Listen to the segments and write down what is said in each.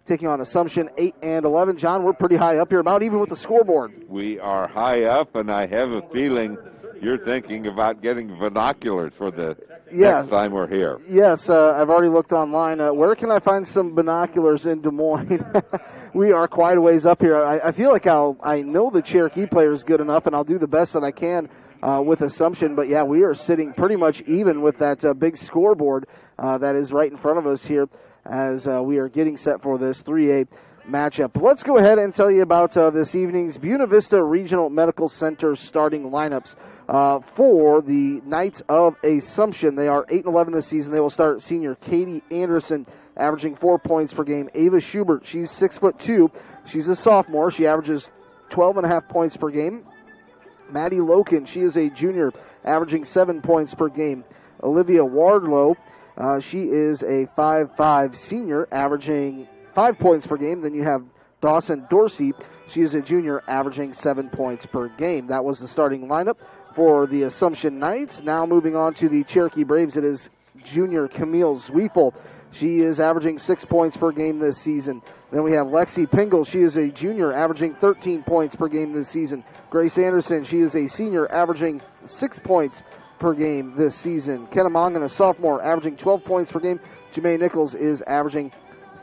taking on Assumption 8-11. John, we're pretty high up here, about even with the scoreboard. We are high up, and I have a feeling you're thinking about getting binoculars for the next time we're here. Yes, I've already looked online. Where can I find some binoculars in Des Moines? We are quite a ways up here. I feel like I know the Cherokee player is good enough, and I'll do the best that I can with Assumption. But, yeah, we are sitting pretty much even with that big scoreboard that is right in front of us here as we are getting set for this 3A matchup. Let's go ahead and tell you about this evening's Buena Vista Regional Medical Center starting lineups for the Knights of Assumption. They are 8-11 this season. They will start senior Katie Anderson, averaging 4 points per game. Ava Schubert, she's 6'2". She's a sophomore. She averages 12.5 points per game. Maddie Loken, she is a junior, averaging 7 points per game. Olivia Wardlow, she is a 5'5" senior, averaging 5 points per game. Then you have Dawson Dorsey. She is a junior, averaging 7 points per game. That was the starting lineup for the Assumption Knights. Now moving on to the Cherokee Braves, it is junior Camille Zwiefel. She is averaging 6 points per game this season. Then we have Lexi Pingle. She is a junior, averaging 13 points per game this season. Grace Anderson, she is a senior, averaging 6 points per game this season. Kenna Mongan, a sophomore, averaging 12 points per game. Jamae Nichols is averaging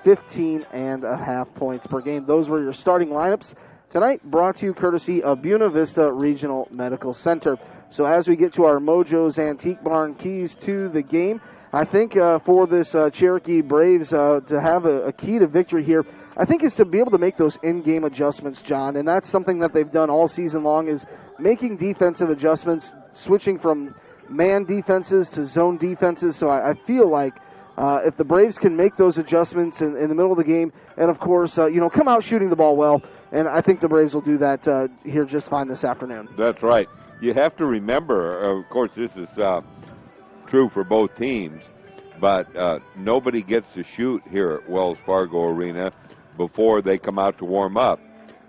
15.5 points per game. Those were your starting lineups tonight, brought to you courtesy of Buena Vista Regional Medical Center. So as we get to our Mojo's Antique Barn keys to the game, I think for this Cherokee Braves to have a key to victory here, I think is to be able to make those in-game adjustments, John, and that's something that they've done all season long, is making defensive adjustments, switching from man defenses to zone defenses. So I feel like if the Braves can make those adjustments in the middle of the game, and of course, come out shooting the ball well, and I think the Braves will do that here just fine this afternoon. That's right. You have to remember, of course, this is true for both teams, but nobody gets to shoot here at Wells Fargo Arena before they come out to warm up.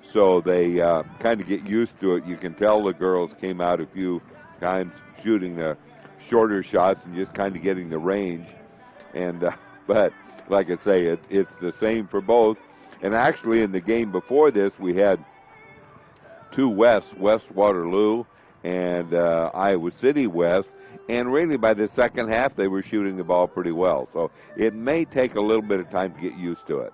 So they kind of get used to it. You can tell the girls came out a few times shooting the shorter shots and just kind of getting the range. And but like I say, it's the same for both. And actually, in the game before this, we had two West Waterloo and Iowa City West. And really, by the second half, they were shooting the ball pretty well. So it may take a little bit of time to get used to it.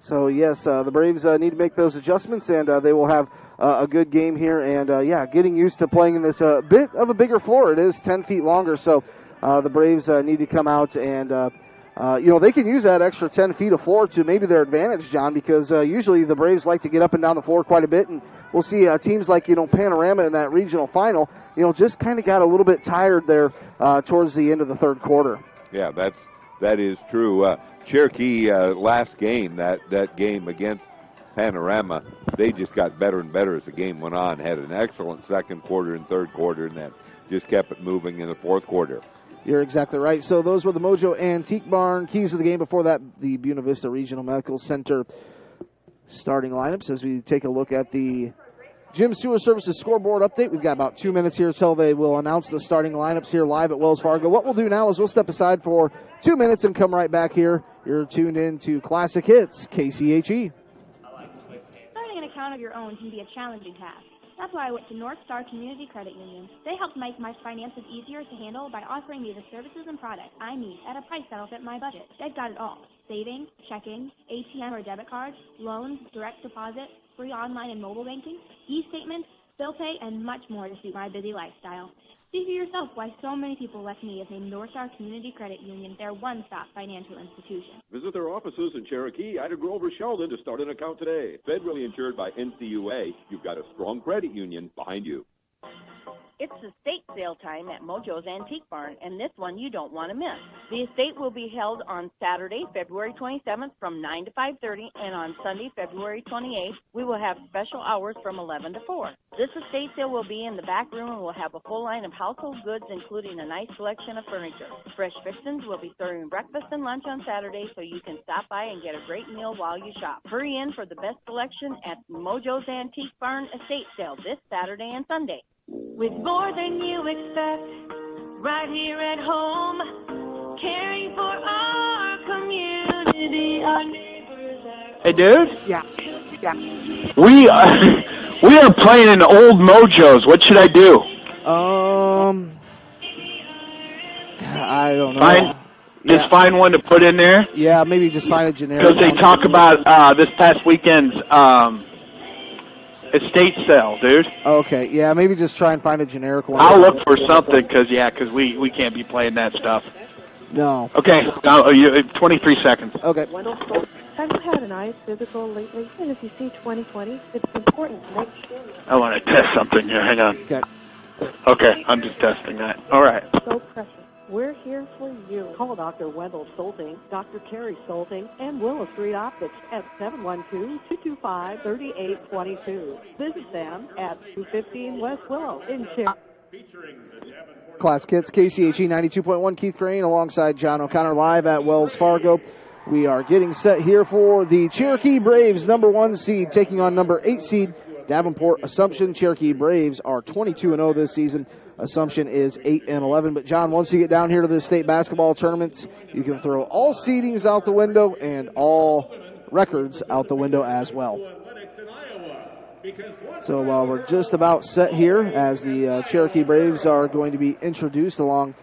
So, yes, the Braves need to make those adjustments, and they will have a good game here. And, getting used to playing in this bit of a bigger floor. It is 10 feet longer, so the Braves need to come out and, they can use that extra 10 feet of floor to maybe their advantage, John, because usually the Braves like to get up and down the floor quite a bit, and we'll see teams like, Panorama in that regional final, just kind of got a little bit tired there towards the end of the third quarter. Yeah, that is true. Cherokee last game, that game against Panorama, they just got better and better as the game went on, had an excellent second quarter and third quarter, and then just kept it moving in the fourth quarter. You're exactly right. So those were the Mojo Antique Barn keys of the game. Before that, the Buena Vista Regional Medical Center starting lineups as we take a look at the Gym Sewer Services scoreboard update. We've got about 2 minutes here until they will announce the starting lineups here live at Wells Fargo. What we'll do now is we'll step aside for 2 minutes and come right back here. You're tuned in to Classic Hits, KCHE. Starting an account of your own can be a challenging task. That's why I went to North Star Community Credit Union. They helped make my finances easier to handle by offering me the services and products I need at a price that'll fit my budget. They've got it all. Savings, checking, ATM or debit cards, loans, direct deposit, free online and mobile banking, e-statements, bill pay, and much more to suit my busy lifestyle. See for yourself why so many people like me have named North Star Community Credit Union their one-stop financial institution. Visit their offices in Cherokee, Ida Grove, or Sheldon to start an account today. Federally insured by NCUA, you've got a strong credit union behind you. It's estate sale time at Mojo's Antique Barn, and this one you don't want to miss. The estate will be held on Saturday, February 27th from 9 to 5:30, and on Sunday, February 28th, we will have special hours from 11 to 4. This estate sale will be in the back room and will have a full line of household goods, including a nice selection of furniture. Fresh Fixins will be serving breakfast and lunch on Saturday, so you can stop by and get a great meal while you shop. Hurry in for the best selection at Mojo's Antique Barn estate sale this Saturday and Sunday. With more than you expect, right here at home, caring for our community, our neighborhood. Hey, dude. Yeah. We are playing in old Mojos. What should I do? I don't know. Just find one to put in there? Yeah, maybe just find a generic Because they one. talk about this past weekend's estate sale, dude. Okay, yeah, maybe just try and find a generic one. I'll look for something because we can't be playing that stuff. No. Okay, 23 seconds. Okay. Have you had an eye physical lately? And if you see 20/20, it's important to make sure. I want to test something here. Hang on. Okay, I'm just testing that. All right. So precious. We're here for you. Call Dr. Wendell Solting, Dr. Kerry Solting, and Willow Street Optics at 712-225-3822. Visit them at 215 West Willow in Cherokee. Class Kits, KCHE 92.1, Keith Crane alongside John O'Connor live at Wells Fargo. We are getting set here for the Cherokee Braves, number 1 seed, taking on number 8 seed, Davenport Assumption. Cherokee Braves are 22-0 this season. Assumption is 8-11. But, John, once you get down here to the state basketball tournaments, you can throw all seedings out the window and all records out the window as well. So we're just about set here as the Cherokee Braves are going to be introduced along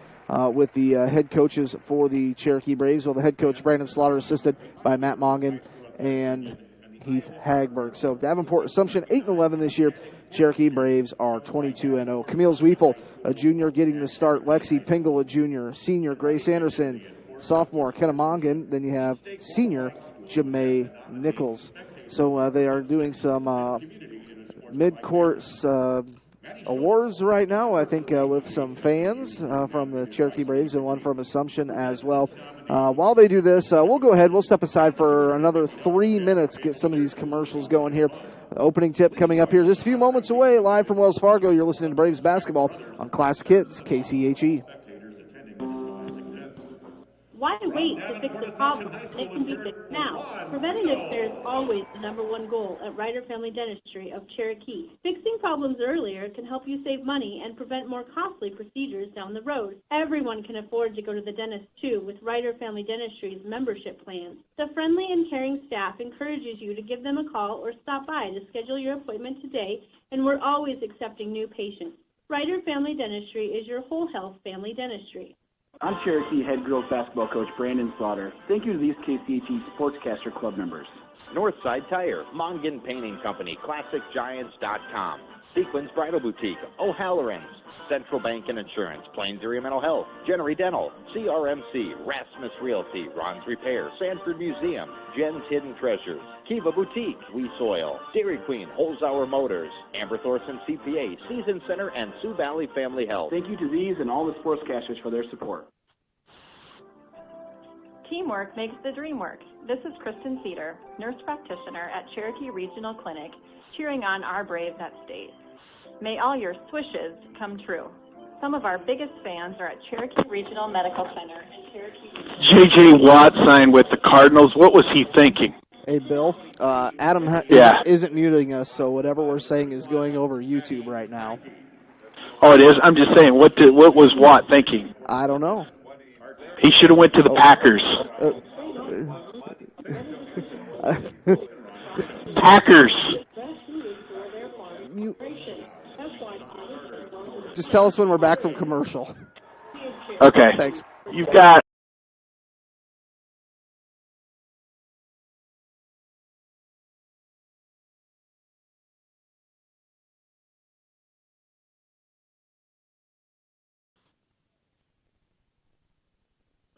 with the head coaches for the Cherokee Braves. Well, the head coach, Brandon Slaughter, assisted by Matt Mongan and Heath Hagberg. So Davenport Assumption 8-11 this year. Cherokee Braves are 22-0. Camille Zwiefel, a junior, getting the start. Lexi Pingle, a junior. Senior, Grace Anderson. Sophomore, Kenna Mongan. Then you have senior, Jamae Nichols. So they are doing some mid-course awards right now, I think, with some fans from the Cherokee Braves and one from Assumption as well. While they do this, we'll go ahead. We'll step aside for another 3 minutes, get some of these commercials going here. The opening tip coming up here just a few moments away, live from Wells Fargo. You're listening to Braves basketball on Class Kids, KCHE. Why wait to fix a problem when it can be fixed now? Preventative care is always the #1 goal at Ryder Family Dentistry of Cherokee. Fixing problems earlier can help you save money and prevent more costly procedures down the road. Everyone can afford to go to the dentist too with Ryder Family Dentistry's membership plans. The friendly and caring staff encourages you to give them a call or stop by to schedule your appointment today, and we're always accepting new patients. Ryder Family Dentistry is your whole health family dentistry. I'm Cherokee head girls basketball coach Brandon Slaughter. Thank you to these KCHE Sportscaster Club members. Northside Tire, Mongan Painting Company, ClassicGiants.com, Sequins Bridal Boutique, O'Halloran's, Central Bank and Insurance, Plains Area Mental Health, Genery Dental, CRMC, Rasmus Realty, Ron's Repair, Sanford Museum, Jen's Hidden Treasures, Kiva Boutique, We Soil, Dairy Queen, Holzhauer Motors, Amber Thorson CPA, Season Center, and Sioux Valley Family Health. Thank you to these and all the sportscasters for their support. Teamwork makes the dream work. This is Kristen Cedar, nurse practitioner at Cherokee Regional Clinic, cheering on our Braves at state. May all your swishes come true. Some of our biggest fans are at Cherokee Regional Medical Center in Cherokee. J.J. Watt signed with the Cardinals. What was he thinking? Hey, Bill, Adam isn't muting us, so whatever we're saying is going over YouTube right now. Oh, it is? I'm just saying, what was Watt thinking? I don't know. He should have went to the Packers. Packers. Just tell us when we're back from commercial. Okay. Thanks. You've got...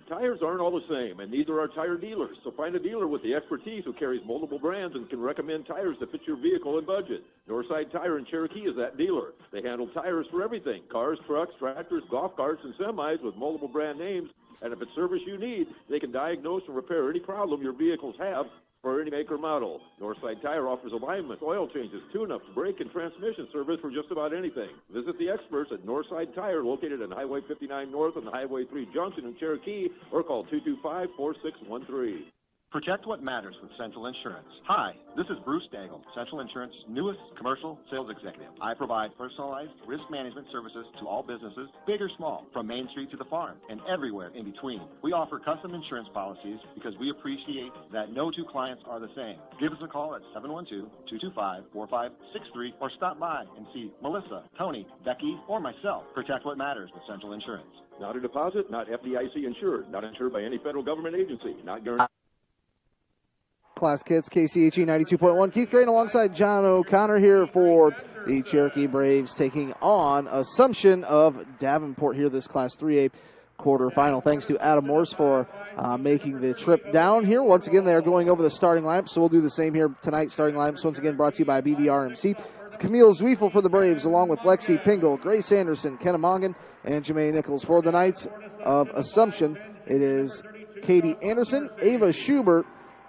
Tires aren't all the same, and neither are tire dealers. So find a dealer with the expertise who carries multiple brands and can recommend tires that fit your vehicle and budget. Northside Tire in Cherokee is that dealer. They handle tires for everything: cars, trucks, tractors, golf carts, and semis with multiple brand names. And if it's service you need, they can diagnose and repair any problem your vehicles have for any make or model. Northside Tire offers alignment, oil changes, tune-ups, brake, and transmission service for just about anything. Visit the experts at Northside Tire, located on Highway 59 North and Highway 3 Junction in Cherokee, or call 225-4613. Protect what matters with Central Insurance. Hi, this is Bruce Daigle, Central Insurance's newest commercial sales executive. I provide personalized risk management services to all businesses, big or small, from Main Street to the farm, and everywhere in between. We offer custom insurance policies because we appreciate that no two clients are the same. Give us a call at 712-225-4563 or stop by and see Melissa, Tony, Becky, or myself. Protect what matters with Central Insurance. Not a deposit, not FDIC insured, not insured by any federal government agency, not guaranteed. Class Kids, KCHE 92.1. Keith Crane alongside John O'Connor here for the Cherokee Braves taking on Assumption of Davenport here this Class 3A quarterfinal. Thanks to Adam Morse for making the trip down here. Once again, they are going over the starting lineup, so we'll do the same here tonight. Starting lineups, once again, brought to you by BVRMC. It's Camille Zwiefel for the Braves, along with Lexi Pingle, Grace Anderson, Kenna Mongan, and Jamae Nichols. For the Knights of Assumption, it is Katie Anderson, Ava Schubert,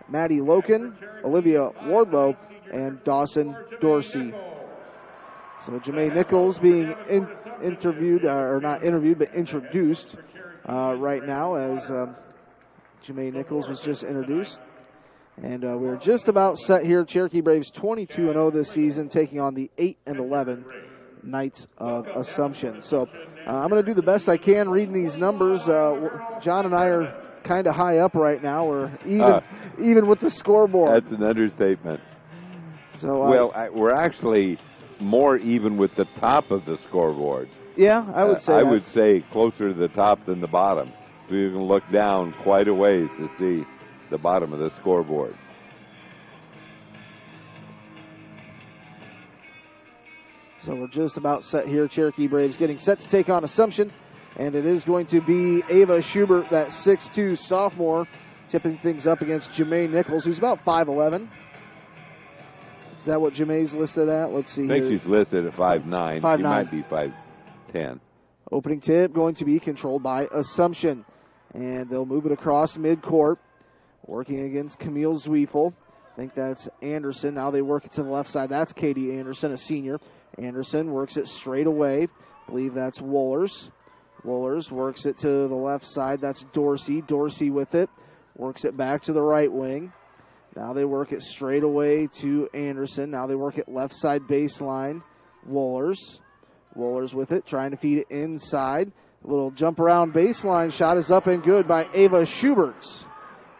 Maddie Loken, Olivia Wardlow, and Dawson Dorsey. So Jamae Nichols being interviewed, or not interviewed, but introduced right now as Jamae Nichols was just introduced. And we're just about set here. Cherokee Braves 22-0 this season, taking on the 8-11 Knights of Assumption. So I'm going to do the best I can reading these numbers. John and I are kind of high up right now. We're even with the scoreboard. That's an understatement. So we're actually more even with the top of the scoreboard. Yeah, I would say. I would say closer to the top than the bottom. So you can look down quite a ways to see the bottom of the scoreboard. So we're just about set here. Cherokee Braves getting set to take on Assumption. And it is going to be Ava Schubert, that 6'2 sophomore, tipping things up against Jamae Nichols, who's about 5'11". Is that what Jamae's listed at? Let's see. I think here. she's listed at 5'9". 5'9". She might be 5'10". Opening tip going to be controlled by Assumption. And they'll move it across midcourt, working against Camille Zwiefel. I think that's Anderson. Now they work it to the left side. That's Katie Anderson, a senior. Anderson works it straight away. I believe that's Wohlers. Wohlers works it to the left side. That's Dorsey. Dorsey with it. Works it back to the right wing. Now they work it straight away to Anderson. Now they work it left side baseline. Wohlers. Wohlers with it, trying to feed it inside. A little jump around baseline shot is up and good by Ava Schubert.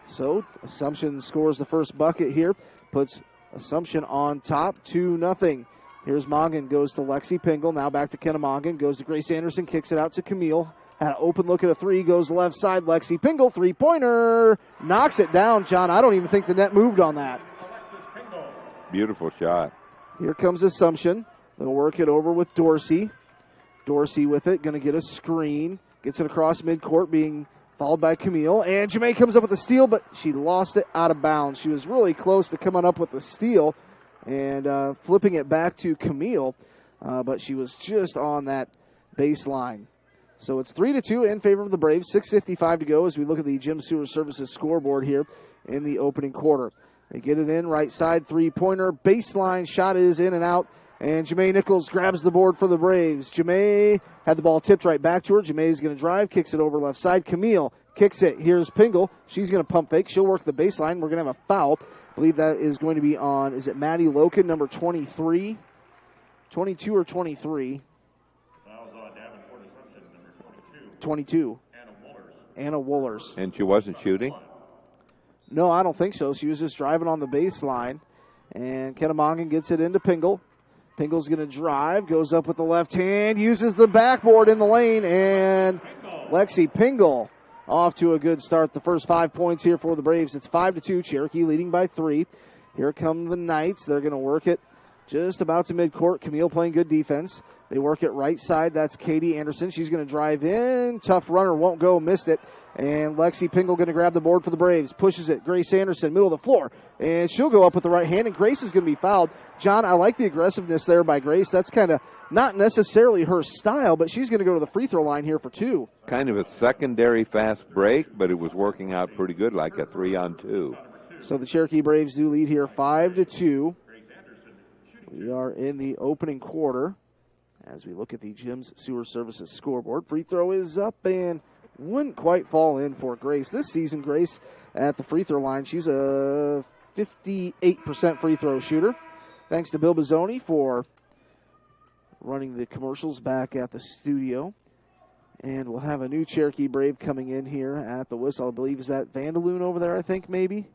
So Assumption scores the first bucket here. Puts Assumption on top, 2-0. Here's Mongan, goes to Lexi Pingle. Now back to Kenna Mongan. Goes to Grace Anderson, kicks it out to Camille. Had an open look at a three, goes left side. Lexi Pingle, three-pointer. Knocks it down, John. I don't even think the net moved on that. Beautiful shot. Here comes Assumption. They'll work it over with Dorsey. Dorsey with it, going to get a screen. Gets it across midcourt, being followed by Camille. And Jamae comes up with a steal, but she lost it out of bounds. She was really close to coming up with the steal and flipping it back to Camille, but she was just on that baseline. So it's 3-2 in favor of the Braves. 6:55 to go as we look at the Gym Sewer Services scoreboard here in the opening quarter. They get it in, right side, three-pointer, baseline, shot is in and out, and Jamae Nichols grabs the board for the Braves. Jamae had the ball tipped right back to her. Jamae's going to drive, kicks it over left side. Camille kicks it. Here's Pingle. She's going to pump fake. She'll work the baseline. We're going to have a foul. I believe that is going to be on, is it Maddie Loken, number 23? 22 or 23? 22. Anna Wohlers. And she wasn't shooting? No, I don't think so. She was just driving on the baseline. And Kenna Mongan gets it into Pingle. Pingle's going to drive, goes up with the left hand, uses the backboard in the lane, and Lexi Pingle off to a good start. The first 5 points here for the Braves. It's 5-2. Cherokee leading by 3. Here come the Knights. They're going to work it just about to midcourt. Camille playing good defense. They work it right side. That's Katie Anderson. She's going to drive in. Tough runner, won't go, missed it. And Lexi Pingle going to grab the board for the Braves. Pushes it. Grace Anderson, middle of the floor. And she'll go up with the right hand, and Grace is going to be fouled. John, I like the aggressiveness there by Grace. That's kind of not necessarily her style, but she's going to go to the free throw line here for 2. Kind of a secondary fast break, but it was working out pretty good, like a 3-on-2. So the Cherokee Braves do lead here 5-2. We are in the opening quarter as we look at the Gym's Sewer Services scoreboard. Free throw is up and wouldn't quite fall in for Grace. This season, Grace at the free throw line, she's a 58% free throw shooter. Thanks to Bill Bizzoni for running the commercials back at the studio. And we'll have a new Cherokee Brave coming in here at the whistle. I believe, is that Vandaloon over there, I think, maybe?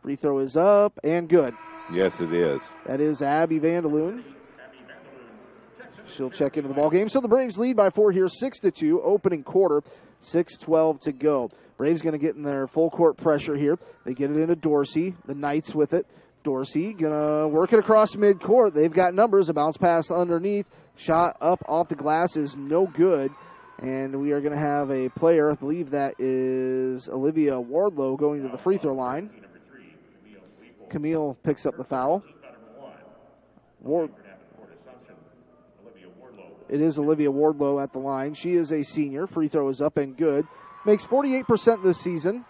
Free throw is up and good. Yes, it is. That is Abby Vandaloon. She'll check into the ball game. So the Braves lead by 4 here, 6-2, opening quarter, 6:12 to go. Braves going to get in their full court pressure here. They get it into Dorsey. The Knights with it. Dorsey going to work it across midcourt. They've got numbers. A bounce pass underneath. Shot up off the glass is no good. And we are going to have a player, I believe that is Olivia Wardlow, going to the free throw line. Camille picks up the foul. It is Olivia Wardlow at the line. She is a senior. Free throw is up and good. Makes 48% this season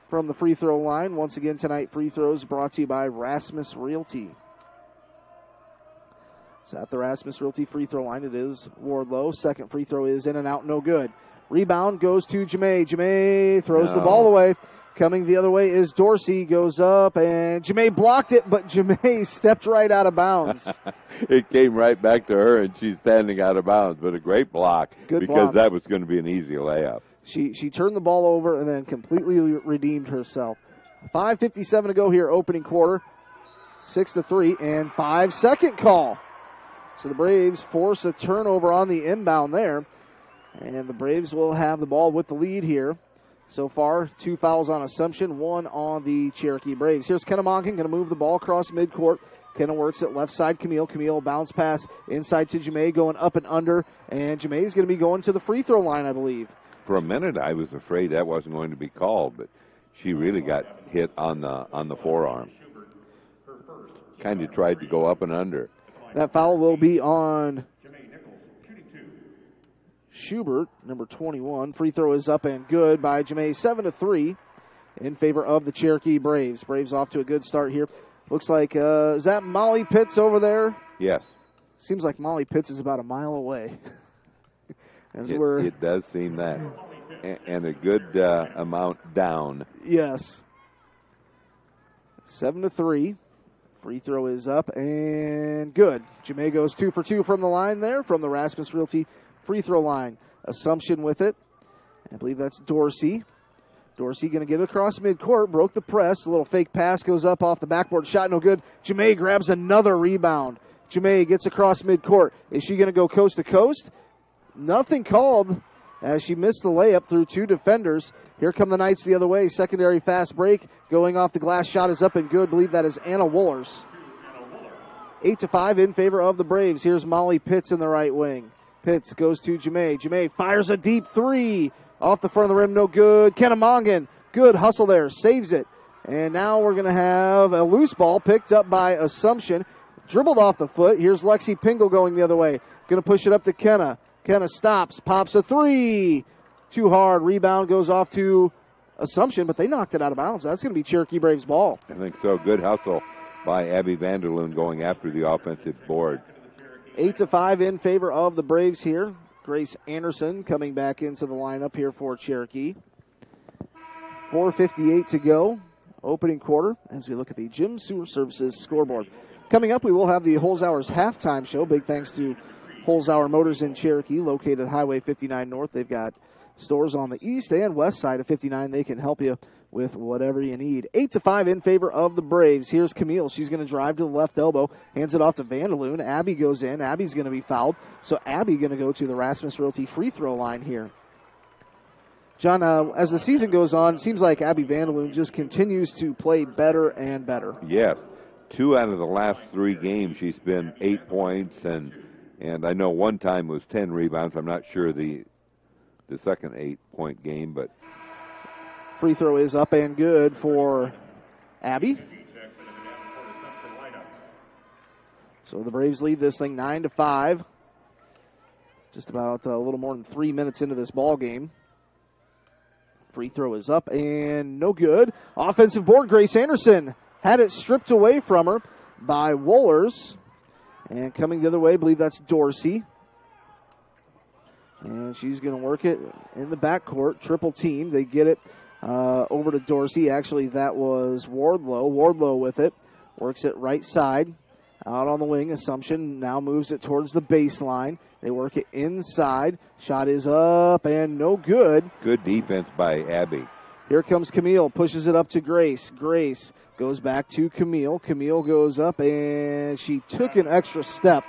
from the free throw line. Once again tonight, free throws brought to you by Rasmus Realty. So at the Rasmus Realty free throw line, it is Wardlow. Second free throw is in and out, no good. Rebound goes to Jamae. Jamae throws the ball away. Coming the other way is Dorsey, goes up, and Jamae blocked it, but Jamae stepped right out of bounds. It came right back to her, and she's standing out of bounds, but a great block. Good because block. That was going to be an easy layup. She turned the ball over and then completely redeemed herself. 5:57 to go here, opening quarter. 6-3, and 5-second call. So the Braves force a turnover on the inbound there, and the Braves will have the ball with the lead here. So far, 2 fouls on Assumption, 1 on the Cherokee Braves. Here's Kenna Monken, going to move the ball across midcourt. Kenna works it left side, Camille. Camille bounce pass inside to Jamae, going up and under. And Jamae's going to be going to the free throw line, I believe. For a minute, I was afraid that wasn't going to be called, but she really got hit on the forearm. Kind of tried to go up and under. That foul will be on Schubert, number 21. Free throw is up and good by Jamae, 7-3 in favor of the Cherokee Braves. Braves off to a good start here. Looks like, is that Molly Pitts over there? Yes. Seems like Molly Pitts is about a mile away. It does seem that. And a good amount down. Yes. 7-3. Free throw is up and good. Jamae goes 2 for 2 from the line there, from the Rasmus Realty free throw line. Assumption with it. I believe that's Dorsey. Dorsey going to get it across midcourt. Broke the press. A little fake pass goes up off the backboard. Shot no good. Jamae grabs another rebound. Jamae gets across midcourt. Is she going to go coast to coast? Nothing called as she missed the layup through 2 defenders. Here come the Knights the other way. Secondary fast break. Going off the glass. Shot is up and good. Believe that is Anna Wohlers. 8-5 in favor of the Braves. Here's Molly Pitts in the right wing. Pitts goes to Jamae. Jamae fires a deep 3. Off the front of the rim, no good. Kenna Mongan, good hustle there. Saves it. And now we're going to have a loose ball picked up by Assumption. Dribbled off the foot. Here's Lexi Pingle going the other way. Going to push it up to Kenna. Kenna stops, pops a 3. Too hard. Rebound goes off to Assumption, but they knocked it out of bounds. That's going to be Cherokee Braves ball. I think so. Good hustle by Abby Vanderloon going after the offensive board. 8-5 in favor of the Braves here. Grace Anderson coming back into the lineup here for Cherokee. 4:58 to go. Opening quarter as we look at the Gym Sewer Services scoreboard. Coming up, we will have the Holzhauer's halftime show. Big thanks to Holzhauer Motors in Cherokee, located at Highway 59 North. They've got stores on the east and west side of 59. They can help you with whatever you need. 8-5 in favor of the Braves. Here's Camille. She's going to drive to the left elbow. Hands it off to Vandaloon. Abby goes in. Abby's going to be fouled. So Abby going to go to the Rasmus Realty free throw line here. John, as the season goes on, it seems like Abby Vandaloon just continues to play better and better. Yes. 2 out of the last 3 games, she's been 8 points, and I know one time was 10 rebounds. I'm not sure the second 8-point game, but free throw is up and good for Abby. So the Braves lead this thing 9-5. Just about a little more than 3 minutes into this ball game. Free throw is up and no good. Offensive board, Grace Anderson had it stripped away from her by Wohlers. And coming the other way, I believe that's Dorsey. And she's going to work it in the backcourt. Triple team. They get it over to Dorsey. Actually, that was Wardlow. Wardlow with it. Works it right side. Out on the wing. Assumption now moves it towards the baseline. They work it inside. Shot is up and no good. Good defense by Abby. Here comes Camille. Pushes it up to Grace. Grace goes back to Camille. Camille goes up and she took an extra step.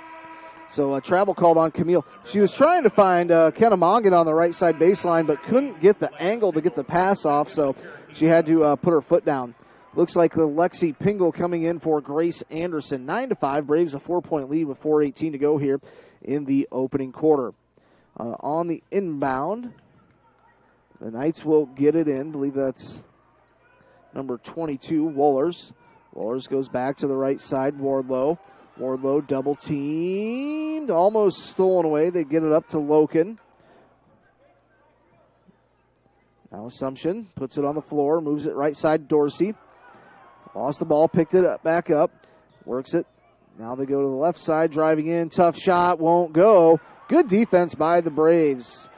So a travel called on Camille. She was trying to find Kenna Mongan on the right side baseline, but couldn't get the angle to get the pass off, so she had to put her foot down. Looks like the Lexi Pingle coming in for Grace Anderson. 9-5. Braves a 4-point lead with 4:18 to go here in the opening quarter. On the inbound, the Knights will get it in. I believe that's number 22, Wohlers. Wohlers goes back to the right side, Wardlow. Wardlow double teamed, almost stolen away. They get it up to Loken. Now Assumption puts it on the floor, moves it right side, Dorsey. Lost the ball, picked it up, back up, works it. Now they go to the left side, driving in, tough shot, won't go. Good defense by the Braves.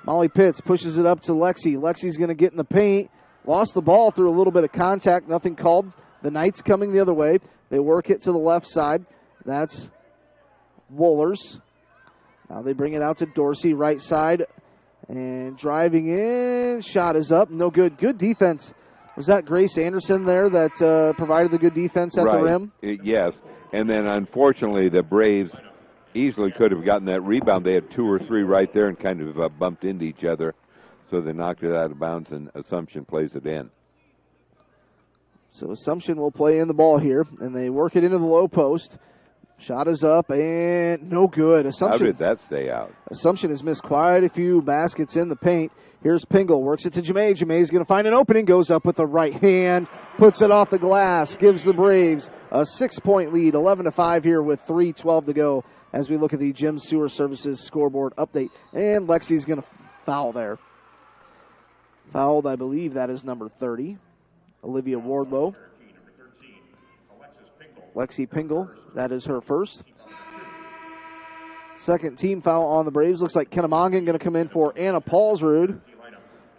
Molly Pitts pushes it up to Lexi. Lexi's going to get in the paint. Lost the ball through a little bit of contact, nothing called. The Knights coming the other way. They work it to the left side. That's Wohlers. Now they bring it out to Dorsey, right side. And driving in, shot is up, no good. Good defense. Was that Grace Anderson there that provided the good defense at the rim? Yes, and then unfortunately the Braves easily could have gotten that rebound. They had 2 or 3 right there and kind of bumped into each other. So they knocked it out of bounds, and Assumption plays it in. So Assumption will play in the ball here, and they work it into the low post. Shot is up, and no good. Assumption, how did that stay out? Assumption has missed quite a few baskets in the paint. Here's Pingle, works it to Jamae. Jamae's going to find an opening, goes up with the right hand, puts it off the glass, gives the Braves a 6-point lead, 11-5 here with 3:12 to go as we look at the Gym Sewer Services scoreboard update. And Lexi's going to foul there. Fouled, I believe that is number 30, Olivia Wardlow. Lexi Pingle, that is her first. Second team foul on the Braves. Looks like Kenna Mongan going to come in for Anna Paulsrud,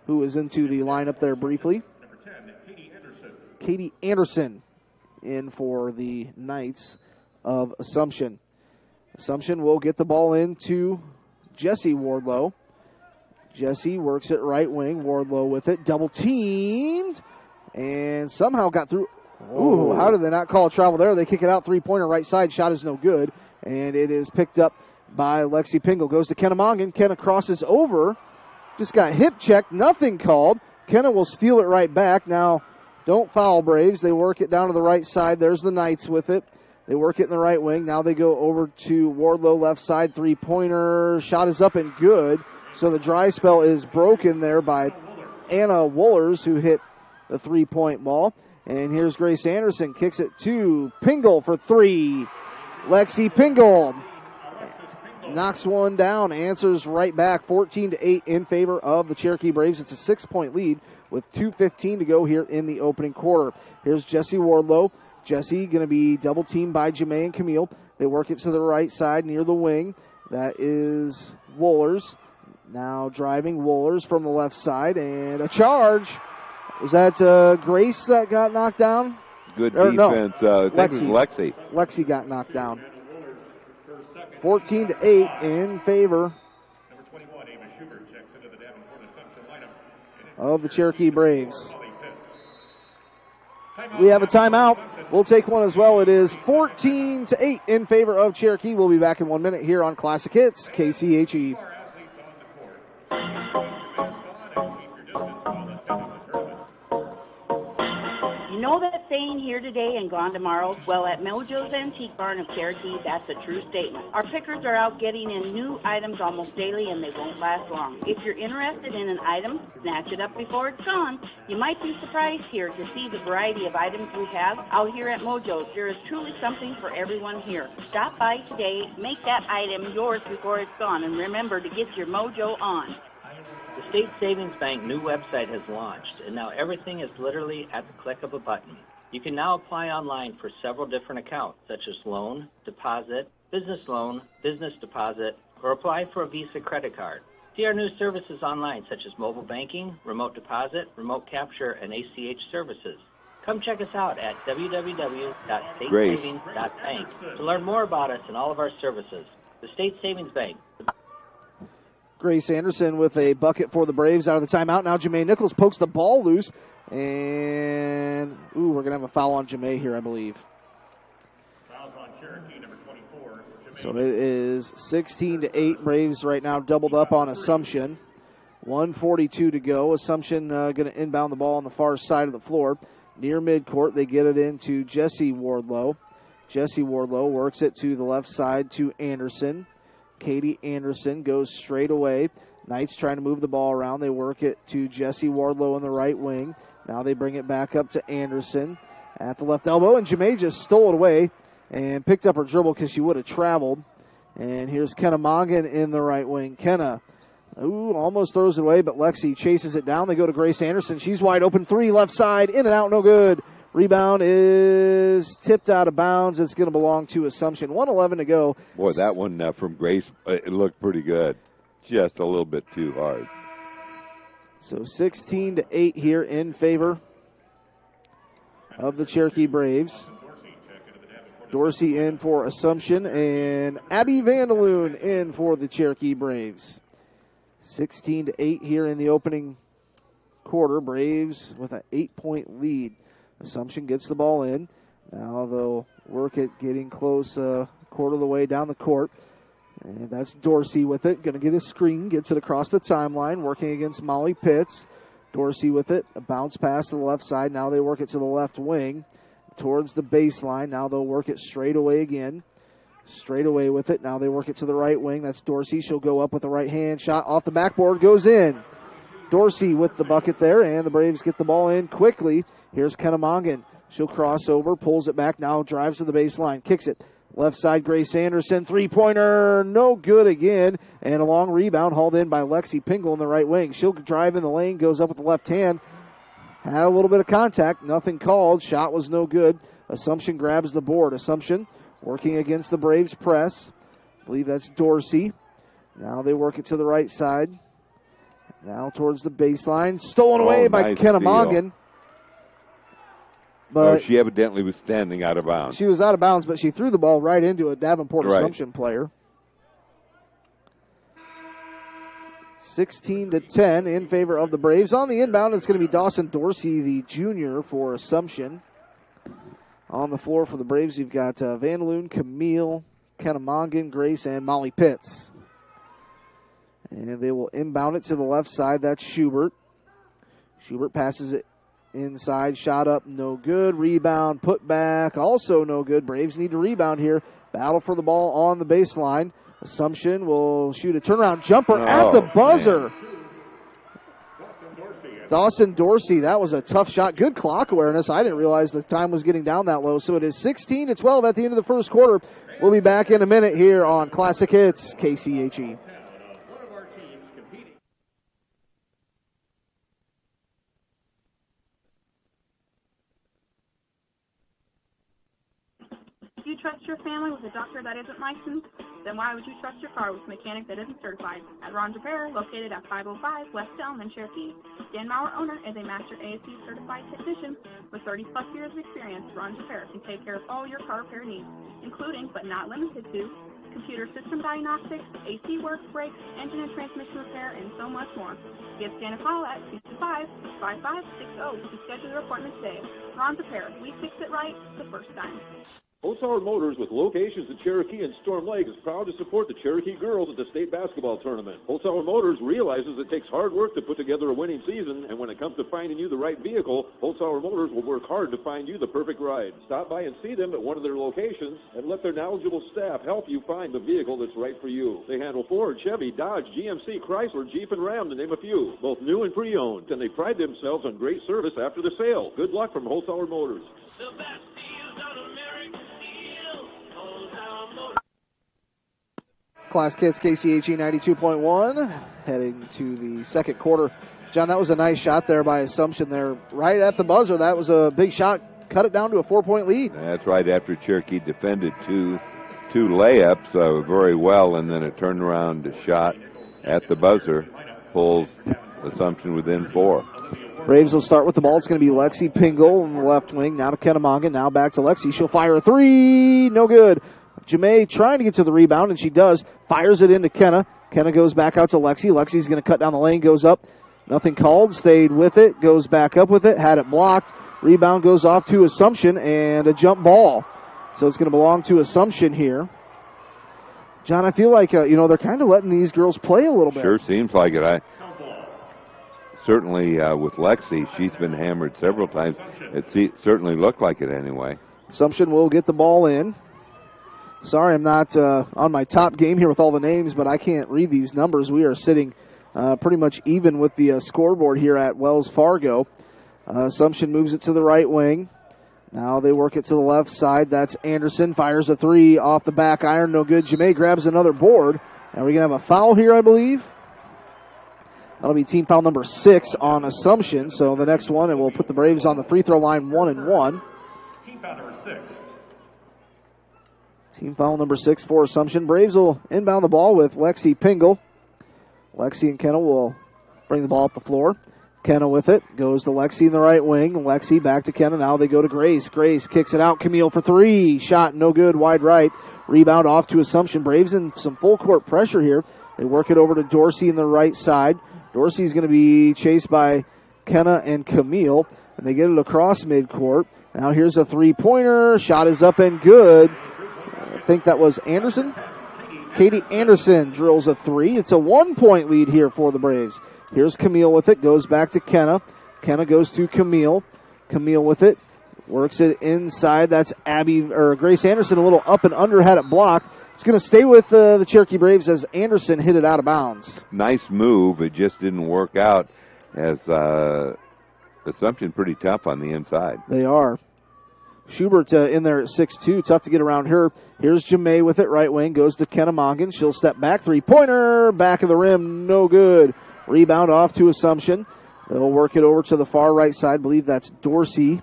who is into the lineup there briefly. Katie Anderson in for the Knights of Assumption. Assumption will get the ball into Jessie Wardlow. Jessie works it right wing. Wardlow with it. Double teamed. And somehow got through. Ooh, how did they not call a travel there? They kick it out, three-pointer right side. Shot is no good. And it is picked up by Lexi Pingle. Goes to Kenna Mongan. Kenna crosses over. Just got hip checked. Nothing called. Kenna will steal it right back. Now, don't foul, Braves. They work it down to the right side. There's the Knights with it. They work it in the right wing. Now they go over to Wardlow left side. Three-pointer. Shot is up and good. So the dry spell is broken there by Anna Wohlers, who hit the three-point ball. And here's Grace Anderson. Kicks it to Pingle for three. Lexi Pingle knocks one down. Answers right back. 14-8 in favor of the Cherokee Braves. It's a 6-point lead with 2:15 to go here in the opening quarter. Here's Jessie Wardlow. Jessie going to be double-teamed by Jamae and Camille. They work it to the right side near the wing. That is Wohlers. Now driving Wohlers from the left side. And a charge. Was that Grace that got knocked down? Good defense. No. I think it was Lexi. Lexi got knocked down. 14-8 in favor of the Cherokee Braves. We have a timeout. We'll take one as well. It is 14-8 in favor of Cherokee. We'll be back in 1 minute here on Classic Hits, KCHE. You know that saying, here today and gone tomorrow? Well, at Mojo's Antique Barn of Cherokee, that's a true statement. Our pickers are out getting in new items almost daily, and they won't last long. If you're interested in an item, snatch it up before it's gone. You might be surprised here to see the variety of items we have out here at Mojo's. There is truly something for everyone here. Stop by today, make that item yours before it's gone, and remember to get your mojo on. The State Savings Bank new website has launched, and now everything is literally at the click of a button. You can now apply online for several different accounts, such as loan, deposit, business loan, business deposit, or apply for a Visa credit card. See our new services online, such as mobile banking, remote deposit, remote capture, and ACH services. Come check us out at www.statesavings.bank to learn more about us and all of our services. The State Savings Bank. Grace Anderson with a bucket for the Braves out of the timeout. Now Ja'May Nichols pokes the ball loose. And, we're going to have a foul on Ja'May here, I believe. Fouls on Cherokee, number 24. So it is 16-8. Braves right now doubled up on Assumption. 1:42 to go. Assumption going to inbound the ball on the far side of the floor. Near midcourt, they get it into Jesse Wardlow. Jesse Wardlow works it to the left side to Anderson. Katie Anderson goes straight away. Knights trying to move the ball around. They work it to Jesse Wardlow in the right wing. Now they bring it back up to Anderson at the left elbow. And Ja'May just stole it away and picked up her dribble because she would have traveled. And here's Kenna Mongan in the right wing. Kenna, almost throws it away, but Lexi chases it down. They go to Grace Anderson. She's wide open. 3 left side. In and out, no good. Rebound is tipped out of bounds. It's going to belong to Assumption. 1:11 to go. Boy, that one from Grace, it looked pretty good. Just a little bit too hard. So 16-8 here in favor of the Cherokee Braves. Dorsey in for Assumption, and Abby Vandaloon in for the Cherokee Braves. 16-8 here in the opening quarter. Braves with an 8-point lead. Assumption gets the ball in. Now they'll work it getting close quarter of the way down the court. And that's Dorsey with it. Going to get a screen. Gets it across the timeline. Working against Molly Pitts. Dorsey with it. A bounce pass to the left side. Now they work it to the left wing. Towards the baseline. Now they'll work it straight away again. Straight away with it. Now they work it to the right wing. That's Dorsey. She'll go up with the right hand. Shot off the backboard. Goes in. Dorsey with the bucket there. And the Braves get the ball in quickly. Here's Kenna Mongan. She'll cross over, pulls it back, now drives to the baseline, kicks it. Left side, Grace Anderson, three-pointer, no good again. And a long rebound hauled in by Lexi Pingle in the right wing. She'll drive in the lane, goes up with the left hand. Had a little bit of contact, nothing called. Shot was no good. Assumption grabs the board. Assumption working against the Braves press. I believe that's Dorsey. Now they work it to the right side. Now towards the baseline. Stolen away by Kenna Mongan. But she evidently was standing out of bounds. She was out of bounds, but she threw the ball right into a Davenport Assumption player. 16-10 in favor of the Braves. On the inbound, it's going to be Dawson Dorsey, the junior, for Assumption. On the floor for the Braves, you've got Vandaloon, Camille, Kenna Mongan, Grace, and Molly Pitts. And they will inbound it to the left side. That's Schubert. Schubert passes it inside, shot up, no good. Rebound, put back, also no good. Braves need to rebound here. Battle for the ball on the baseline. Assumption will shoot a turnaround jumper at the buzzer. Dawson Dorsey, that was a tough shot. Good clock awareness. I didn't realize the time was getting down that low. So it is 16-12 at the end of the first quarter. We'll be back in a minute here on Classic Hits, KCHE. Do you trust your family with a doctor that isn't licensed? Then why would you trust your car with a mechanic that isn't certified? At Ron Repair, located at 505 West Elm in Cherokee. Dan Maurer, owner, is a master ASC certified technician with 30-plus years of experience. Ron Repair can take care of all your car repair needs, including, but not limited to, computer system diagnostics, AC work, brakes, engine and transmission repair, and so much more. Give Dan a call at 225-5560 to schedule your appointment today. Ron Repair, we fix it right the first time. Holzhauer Motors, with locations in Cherokee and Storm Lake, is proud to support the Cherokee girls at the state basketball tournament. Holzhauer Motors realizes it takes hard work to put together a winning season, and when it comes to finding you the right vehicle, Holzhauer Motors will work hard to find you the perfect ride. Stop by and see them at one of their locations, and let their knowledgeable staff help you find the vehicle that's right for you. They handle Ford, Chevy, Dodge, GMC, Chrysler, Jeep, and Ram, to name a few, both new and pre-owned, and they pride themselves on great service after the sale. Good luck from Holzhauer Motors. Classic Hits, KCHE 92.1, heading to the second quarter. John, that was a nice shot there by Assumption there, right at the buzzer. That was a big shot, cut it down to a 4-point lead. That's right after Cherokee defended two layups very well, and then a turnaround shot at the buzzer pulls Assumption within 4. Braves will start with the ball. It's going to be Lexi Pingle on the left wing. Now to Kennemongan. Now back to Lexi. She'll fire a 3. No good. Jamae trying to get to the rebound, and she does. Fires it into Kenna. Kenna goes back out to Lexi. Lexi's going to cut down the lane. Goes up. Nothing called. Stayed with it. Goes back up with it. Had it blocked. Rebound goes off to Assumption, and a jump ball. So it's going to belong to Assumption here. John, I feel like, they're kind of letting these girls play a little bit. Sure seems like it. Certainly with Lexi, she's been hammered several times. It certainly looked like it anyway. Assumption will get the ball in. Sorry, I'm not on my top game here with all the names, but I can't read these numbers. We are sitting pretty much even with the scoreboard here at Wells Fargo. Assumption moves it to the right wing. Now they work it to the left side. That's Anderson. Fires a 3 off the back iron. No good. Jamae grabs another board. And we're going to have a foul here, I believe. That'll be team foul number 6 on Assumption. So the next one, and we'll put the Braves on the free throw line 1-1. Team foul number 6. Team foul number 6 for Assumption. Braves will inbound the ball with Lexi Pingle. Lexi and Kenna will bring the ball up the floor. Kenna with it. Goes to Lexi in the right wing. Lexi back to Kenna. Now they go to Grace. Grace kicks it out. Camille for 3. Shot no good. Wide right. Rebound off to Assumption. Braves in some full court pressure here. They work it over to Dorsey in the right side. Dorsey's going to be chased by Kenna and Camille. And they get it across midcourt. Now here's a 3-pointer. Shot is up and good. I think that was Anderson. Katie Anderson drills a 3. It's a 1-point lead here for the Braves. Here's Camille with it. Goes back to Kenna. Kenna goes to Camille. Camille with it. Works it inside. That's Grace Anderson. A little up and under. Had it blocked. It's going to stay with the Cherokee Braves as Anderson hit it out of bounds. Nice move. It just didn't work out as Assumption pretty tough on the inside. They are. Schubert in there at 6'2". Tough to get around her. Here's Jamae with it. Right wing. Goes to Kennemongan. She'll step back. 3-pointer. Back of the rim. No good. Rebound off to Assumption. They'll work it over to the far right side. I believe that's Dorsey.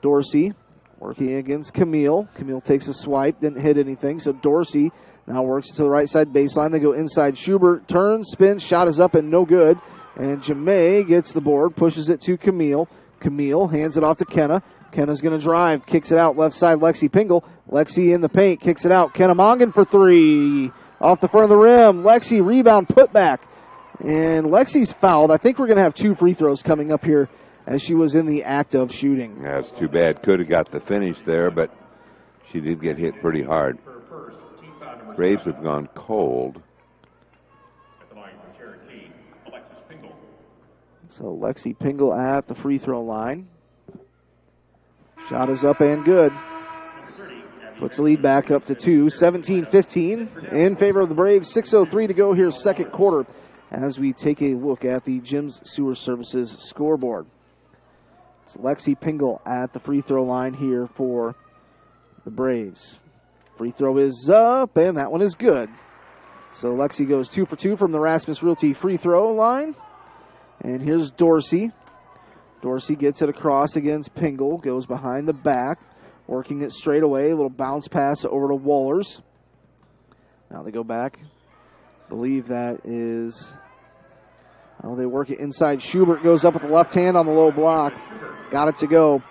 Dorsey working against Camille. Camille takes a swipe. Didn't hit anything. So Dorsey now works to the right side baseline. They go inside. Schubert turns, spins. Shot is up and no good. And Jamae gets the board. Pushes it to Camille. Camille hands it off to Kenna. Kenna's going to drive. Kicks it out left side. Lexi Pingle. Lexi in the paint. Kicks it out. Kennemongan for 3. Off the front of the rim. Lexi rebound put back. And Lexi's fouled. I think we're going to have 2 free throws coming up here as she was in the act of shooting. That's too bad. Could have got the finish there, but she did get hit pretty hard. Braves have gone cold. At the line for Cherokee, Alexis Pingle. So Lexi Pingle at the free throw line. Shot is up and good. Puts the lead back up to 2. 17-15 in favor of the Braves. 6:03 to go here, second quarter, as we take a look at the Jim's Sewer Services scoreboard. It's Lexi Pingle at the free throw line here for the Braves. Free throw is up, and that one is good. So Lexi goes 2 for 2 from the Rasmus Realty free throw line. And here's Dorsey. Dorsey gets it across against Pingle, goes behind the back, working it straight away. A little bounce pass over to Wohlers. Now they go back. Believe that is... Oh, they work it inside. Schubert goes up with the left hand on the low block. Got it to go.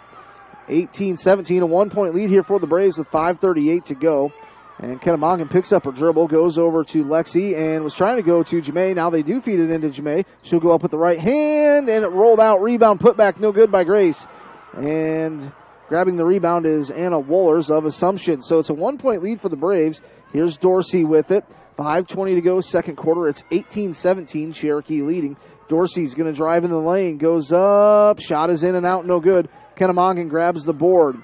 18-17, a 1-point lead here for the Braves with 5:38 to go. And Kennemongan picks up her dribble, goes over to Lexi, and was trying to go to Jamae. Now they do feed it into Jamae. She'll go up with the right hand, and it rolled out. Rebound put back, no good by Grace. And grabbing the rebound is Anna Wohlers of Assumption. So it's a 1-point lead for the Braves. Here's Dorsey with it. 5:20 to go, second quarter. It's 18-17, Cherokee leading. Dorsey's going to drive in the lane, goes up. Shot is in and out, no good. Kennemongan grabs the board.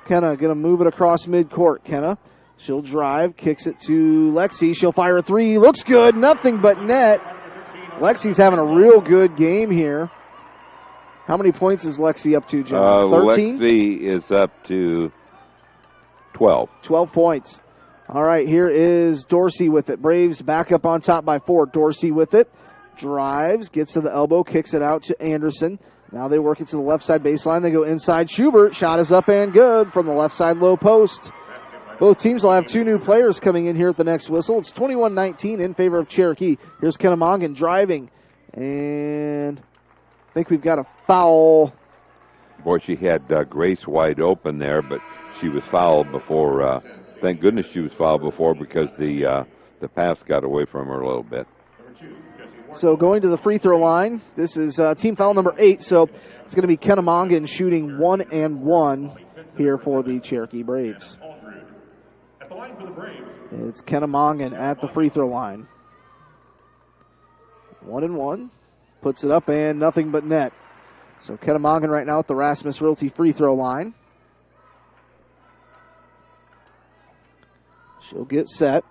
Kenna going to move it across midcourt. Kenna, she'll drive, kicks it to Lexi. She'll fire a 3. Looks good, nothing but net. Lexi's having a real good game here. How many points is Lexi up to, John? 13? Lexi is up to 12. 12 points. All right, here is Dorsey with it. Braves back up on top by 4. Dorsey with it. Drives, gets to the elbow, kicks it out to Anderson. Now they work it to the left side baseline. They go inside Schubert. Shot is up and good from the left side low post. Both teams will have two new players coming in here at the next whistle. It's 21-19 in favor of Cherokee. Here's Kennemongan driving, and I think we've got a foul. Boy, she had Grace wide open there, but she was fouled before. Thank goodness she was fouled before, because the pass got away from her a little bit. So going to the free throw line, this is team foul number 8, so it's going to be Kennemongan shooting 1-1 here for the Cherokee Braves. It's Kennemongan at the free throw line. 1-1, puts it up and nothing but net. So Kennemongan right now at the Rasmus Realty free throw line. She'll get set.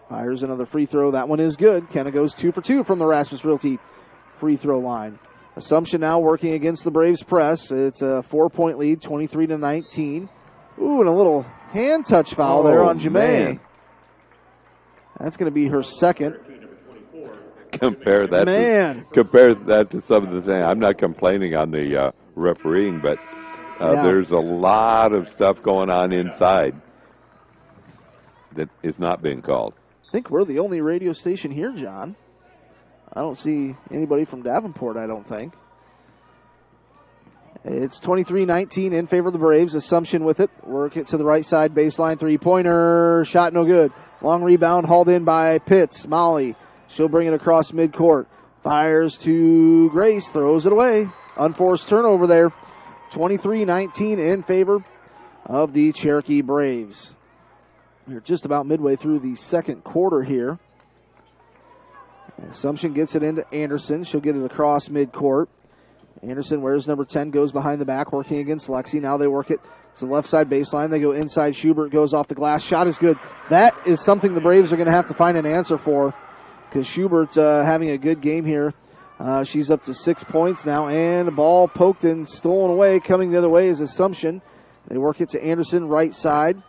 Fires another free throw. That one is good. Kenna goes 2 for 2 from the Rasmus Realty free throw line. Assumption now working against the Braves press. It's a 4-point lead, 23-19. Ooh, and a little hand touch foul there on Jamae. That's going to be her second. Compare that to some of the things. I'm not complaining on the refereeing, but there's a lot of stuff going on inside that is not being called. I think we're the only radio station here, John. I don't see anybody from Davenport, I don't think. It's 23-19 in favor of the Braves. Assumption with it. Work it to the right side baseline. Three-pointer. Shot no good. Long rebound hauled in by Pitts. Molly. She'll bring it across midcourt. Fires to Grace. Throws it away. Unforced turnover there. 23-19 in favor of the Cherokee Braves. We're just about midway through the second quarter here. Assumption gets it into Anderson. She'll get it across midcourt. Anderson wears number 10, goes behind the back, working against Lexi. Now they work it to the left side baseline. They go inside. Schubert goes off the glass. Shot is good. That is something the Braves are going to have to find an answer for, because Schubert having a good game here. She's up to 6 points now, and the ball poked and stolen away. Coming the other way is Assumption. They work it to Anderson, right side.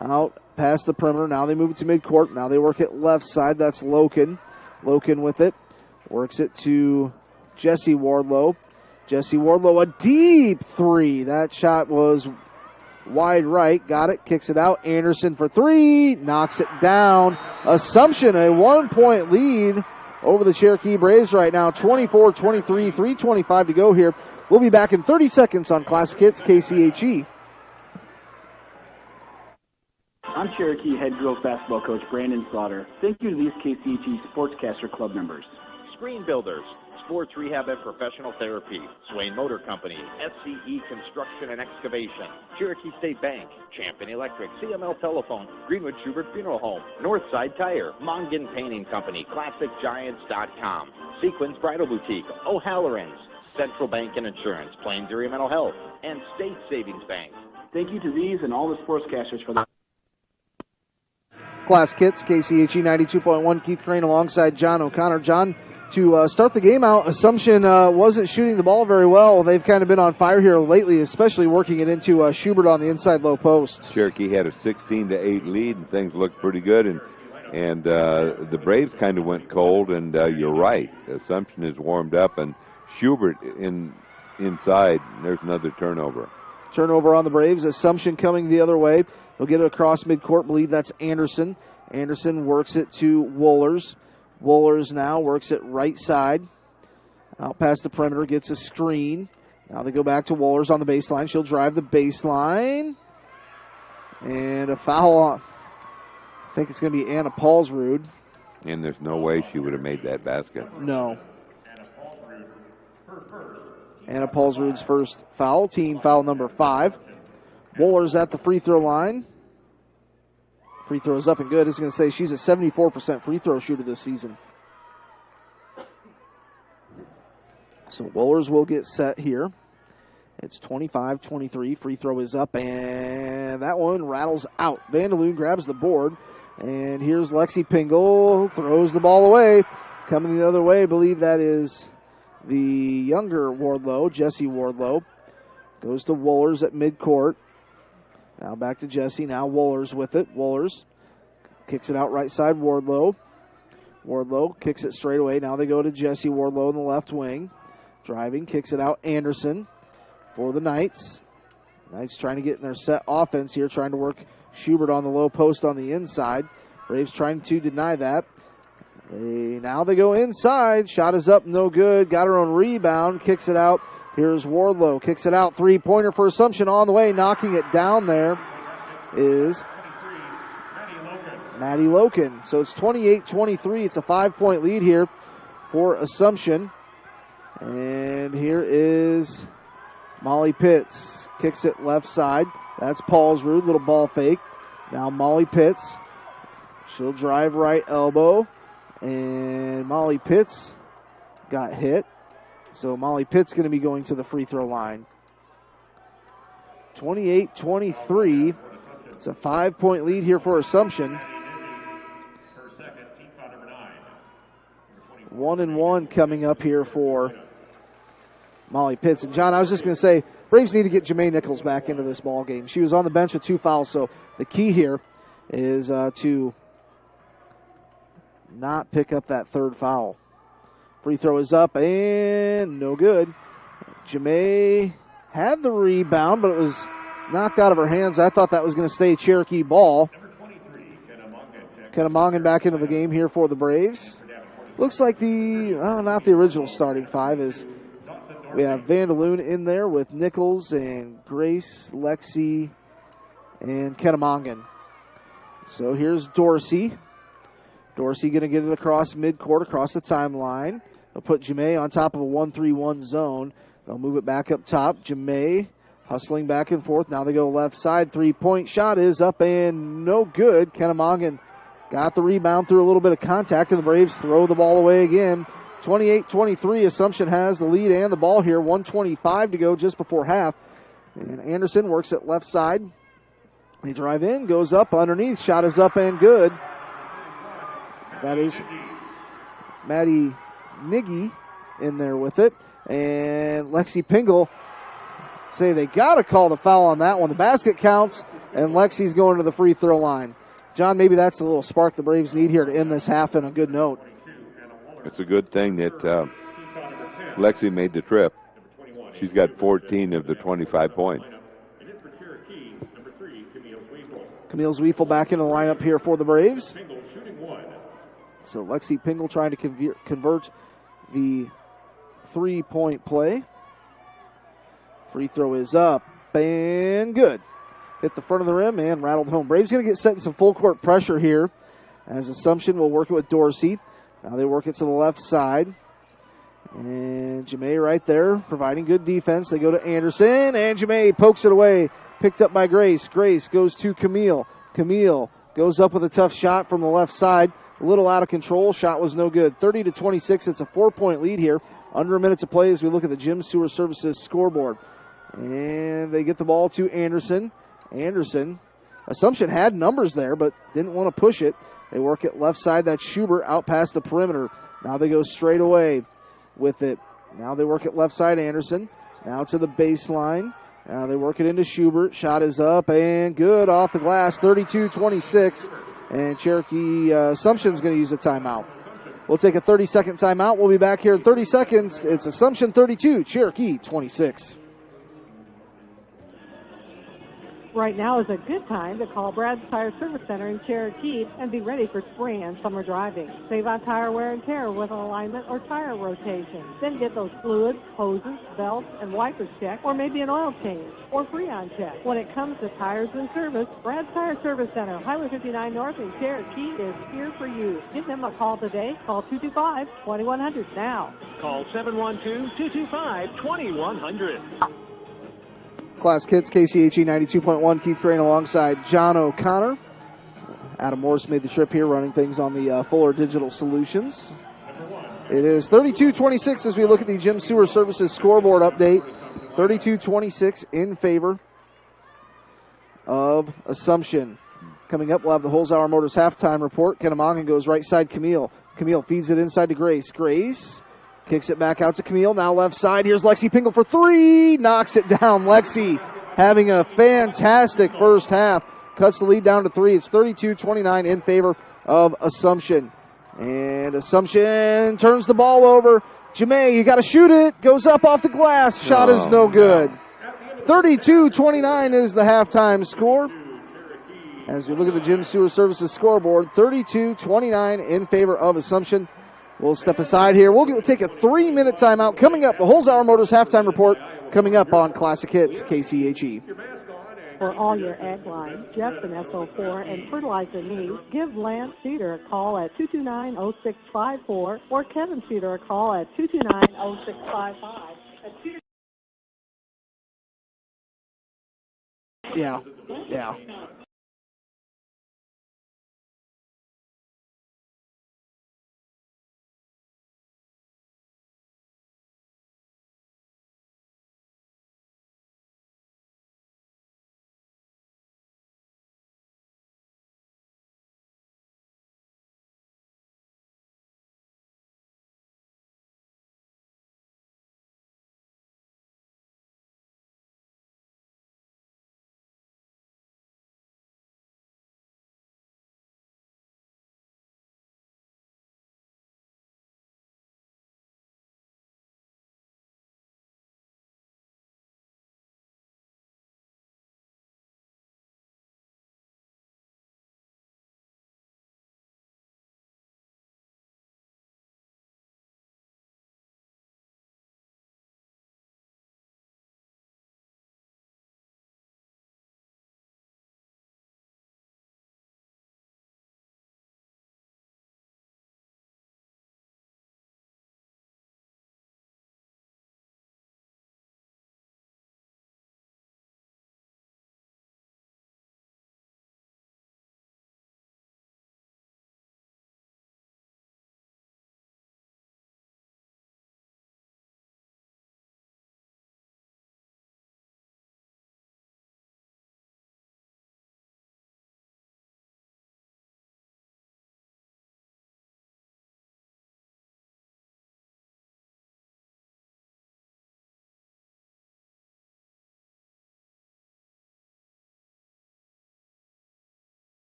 Out past the perimeter. Now they move it to midcourt. Now they work it left side. That's Loken. Loken with it. Works it to Jesse Wardlow. Jesse Wardlow, a deep three. That shot was wide right. Got it. Kicks it out. Anderson for three. Knocks it down. Assumption, a 1-point lead over the Cherokee Braves right now. 24-23, 3:25 to go here. We'll be back in 30 seconds on Classic Hits KCHE. I'm Cherokee head girls basketball coach Brandon Slaughter. Thank you to these KCHE Sportscaster Club members. Screen Builders, Sports Rehab and Professional Therapy, Swain Motor Company, SCE Construction and Excavation, Cherokee State Bank, Champion Electric, CML Telephone, Greenwood Schubert Funeral Home, Northside Tire, Mongan Painting Company, ClassicGiants.com, Sequins Bridal Boutique, O'Halloran's, Central Bank and Insurance, Plains Area Mental Health, and State Savings Bank. Thank you to these and all the sportscasters for the Class Kits, KCHE 92.1. Keith Crane alongside John O'Connor. John, to start the game out, Assumption wasn't shooting the ball very well. They've kind of been on fire here lately, especially working it into Schubert on the inside low post. Cherokee had a 16-8 lead, and things looked pretty good. And the Braves kind of went cold, and you're right. Assumption is warmed up, and Schubert inside. There's another turnover. Turnover on the Braves. Assumption coming the other way. They'll get it across midcourt. Believe that's Anderson. Anderson works it to Wohlers. Wohlers now works it right side. Out past the perimeter, gets a screen. Now they go back to Wohlers on the baseline. She'll drive the baseline. And a foul. I think it's going to be Anna Paulsrud. And there's no way she would have made that basket. No. Anna Paulsrud's first foul. Team foul number 5. Wohlers at the free throw line. Free throw is up and good. It's going to say she's a 74% free throw shooter this season. So Wohlers will get set here. It's 25-23. Free throw is up, and that one rattles out. Vandaloon grabs the board, and here's Lexi Pingle. Throws the ball away. Coming the other way, I believe that is the younger Wardlow, Jesse Wardlow. Goes to Wohlers at midcourt. Now back to Jesse. Now Wohlers with it. Wohlers kicks it out right side. Wardlow. Wardlow kicks it straight away. Now they go to Jesse Wardlow in the left wing. Driving, kicks it out. Anderson. for the Knights. Knights trying to get in their set offense here, trying to work Schubert on the low post on the inside. Braves trying to deny that. Now they go inside. Shot is up, no good. Got her own rebound, kicks it out. Here's Wardlow, kicks it out. Three-pointer for Assumption on the way. Knocking it down there is Maddie Loken. So it's 28-23. It's a 5-point lead here for Assumption. And here is Molly Pitts. Kicks it left side. That's Paulsrud. Little ball fake. Now Molly Pitts. She'll drive right elbow. And Molly Pitts got hit. So Molly Pitts going to be going to the free throw line. 28-23. It's a 5-point lead here for Assumption. 1-1 coming up here for Molly Pitts. And John, I was just going to say, Braves need to get Jamae Nichols back into this ball game. She was on the bench with 2 fouls, so the key here is to not pick up that 3rd foul. Free throw is up and no good. Jamae had the rebound, but it was knocked out of her hands. I thought that was going to stay Cherokee ball. Kennemongan back into the game here for the Braves. Looks like not the original starting 5 is we have Vandaloon in there with Nichols and Grace, Lexi, and Kennemongan. So here's Dorsey. Dorsey going to get it across midcourt, across the timeline. They'll put Jamae on top of a 1-3-1 zone. They'll move it back up top. Jamae hustling back and forth. Now they go left side. 3-point shot is up and no good. Kennemongan got the rebound through a little bit of contact, and the Braves throw the ball away again. 28-23, Assumption has the lead and the ball here. 1:25 to go just before half. And Anderson works it left side. They drive in, goes up underneath. Shot is up and good. That is Maddie Niggy in there with it. And Lexi Pingle say they got to call the foul on that one. The basket counts, and Lexi's going to the free throw line. John, maybe that's the little spark the Braves need here to end this half in a good note. It's a good thing that Lexi made the trip. She's got 14 of the 25 points. Camille Zwiefel back in the lineup here for the Braves. So Lexi Pingle trying to convert the 3-point play. Free throw is up and good. Hit the front of the rim and rattled home. Braves going to get set in some full court pressure here as Assumption will work it with Dorsey. Now they work it to the left side. And Jamae right there providing good defense. They go to Anderson and Jamae pokes it away. Picked up by Grace. Grace goes to Camille. Camille goes up with a tough shot from the left side. A little out of control. Shot was no good. 30-26. It's a 4-point lead here. Under a minute to play as we look at the Gym Sewer Services scoreboard. And they get the ball to Anderson. Anderson. Assumption had numbers there, but didn't want to push it. They work it left side. That's Schubert out past the perimeter. Now they go straight away with it. Now they work it left side, Anderson. Now to the baseline. Now they work it into Schubert. Shot is up and good off the glass. 32-26. And Cherokee Assumption's going to use a timeout. We'll take a 30-second timeout. We'll be back here in 30 seconds. It's Assumption 32, Cherokee 26. Right now is a good time to call Brad's Tire Service Center in Cherokee and be ready for spring and summer driving. Save on tire wear and tear with an alignment or tire rotation. Then get those fluids, hoses, belts, and wipers checked, or maybe an oil change or Freon check. When it comes to tires and service, Brad's Tire Service Center, Highway 59 North in Cherokee is here for you. Give them a call today. Call 225-2100 now. Call 712-225-2100. Class Kids, KCHE 92.1. Keith Crane alongside John O'Connor. Adam Morris made the trip here, running things on the Fuller Digital Solutions. It is 32-26 as we look at the Gym Sewer Services scoreboard update. 32-26 in favor of Assumption. Coming up, we'll have the Holzhauer Motors halftime report. Kennemongan goes right side, Camille. Camille feeds it inside to Grace. Grace kicks it back out to Camille. Now left side. Here's Lexi Pingle for 3. Knocks it down. Lexi having a fantastic first half. Cuts the lead down to 3. It's 32-29 in favor of Assumption. And Assumption turns the ball over. Jamae, you got to shoot it. Goes up off the glass. Shot is no good. 32-29 is the halftime score. As we look at the Gym Sewer Services scoreboard, 32-29 in favor of Assumption. We'll step aside here. We'll take a 3-minute timeout. Coming up, the Holzhauer Motors halftime report coming up on Classic Hits KCHE. For all your egg lines, Jepson SO4, and fertilizer needs, give Lance Cedar a call at 229-0654 or Kevin Cedar a call at 229-0655. Yeah.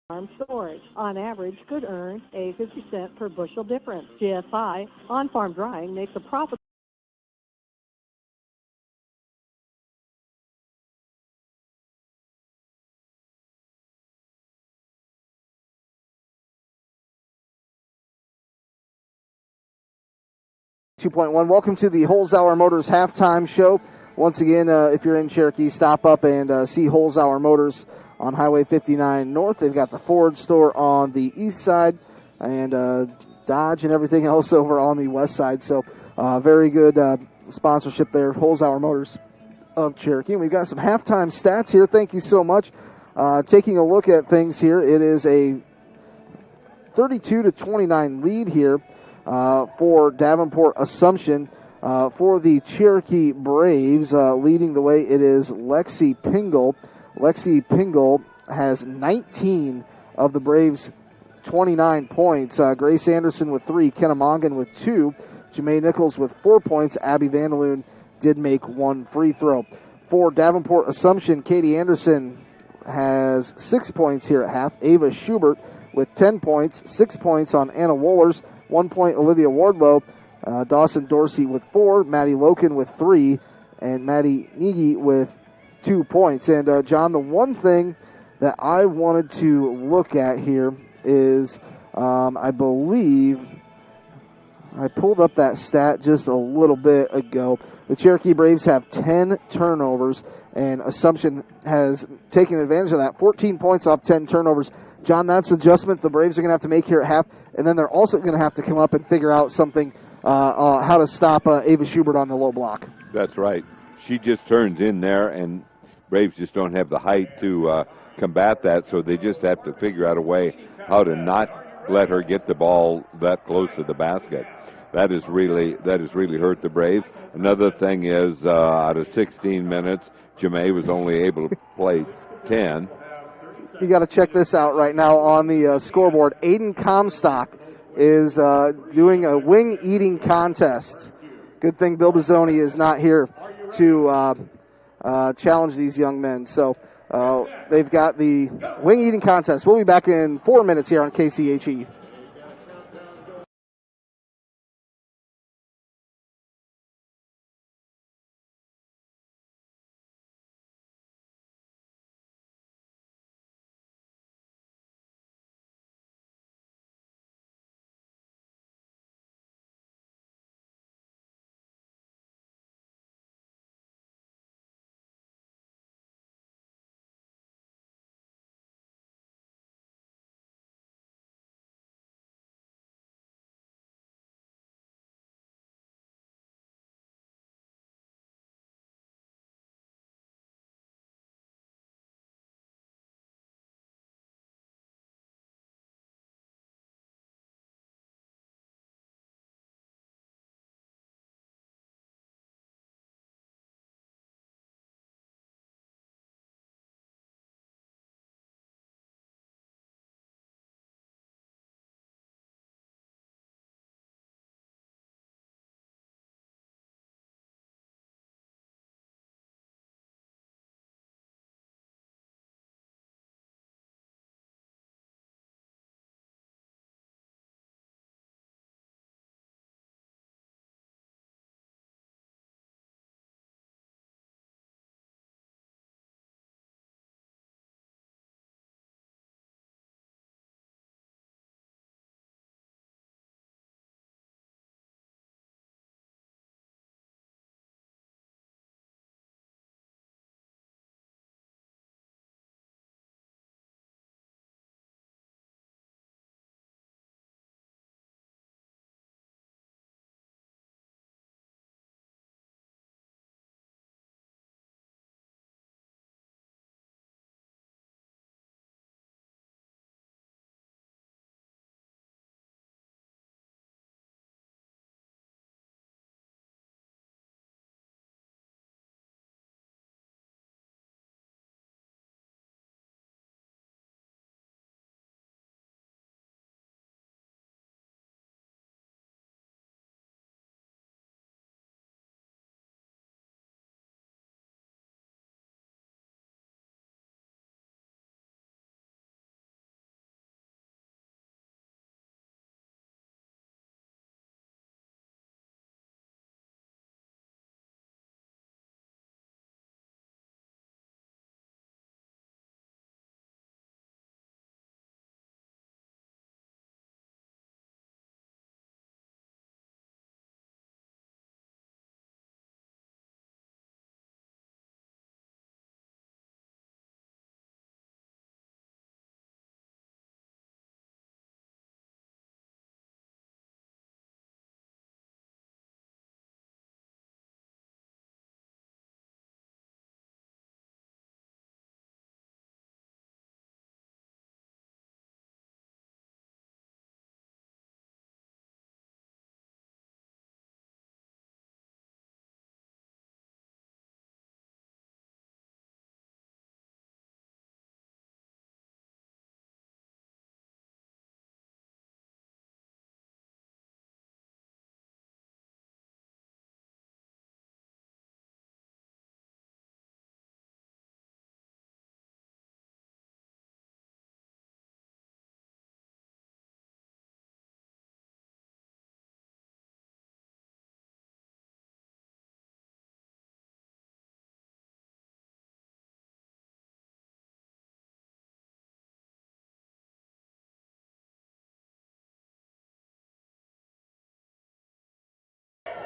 Farm storage. On average, could earn a 50-cent per bushel difference. GSI on-farm drying makes a profit. Welcome to the Holzhauer Motors halftime show. Once again, if you're in Cherokee, stop up and see Holzhauer Motors on Highway 59 North. They've got the Ford store on the east side and Dodge and everything else over on the west side. So very good sponsorship there, Holzhauer Motors of Cherokee. And we've got some halftime stats here. Thank you so much. Taking a look at things here, it is a 32-29 lead here. for Davenport Assumption. For the Cherokee Braves, leading the way, it is Lexi Pingle. Lexi Pingle has 19 of the Braves' 29 points. Grace Anderson with 3, Kenna Mongan with 2, Jamae Nichols with 4 points. Abby Vandaloon did make 1 free throw. For Davenport Assumption, Katie Anderson has 6 points here at half. Ava Schubert with 10 points, 6 points on Anna Wohlers, 1 point Olivia Wardlow. Dawson Dorsey with 4, Maddie Loken with 3, and Maddie Negi with 2 points. And, John, the one thing that I wanted to look at here is I believe I pulled up that stat just a little bit ago. The Cherokee Braves have 10 turnovers, and Assumption has taken advantage of that. 14 points off 10 turnovers. John, that's an adjustment the Braves are going to have to make here at half, and then they're also going to have to come up and figure out something, how to stop Ava Schubert on the low block. That's right. She just turns in there, and Braves just don't have the height to combat that, so they just have to figure out a way how to not let her get the ball that close to the basket. That has really hurt the Braves. Another thing is, out of 16 minutes, Jamae was only able to play 10. You got to check this out right now on the scoreboard. Aiden Comstock is doing a wing eating contest. Good thing Bill Bizzoni is not here to challenge these young men. So they've got the wing eating contest. We'll be back in 4 minutes here on KCHE.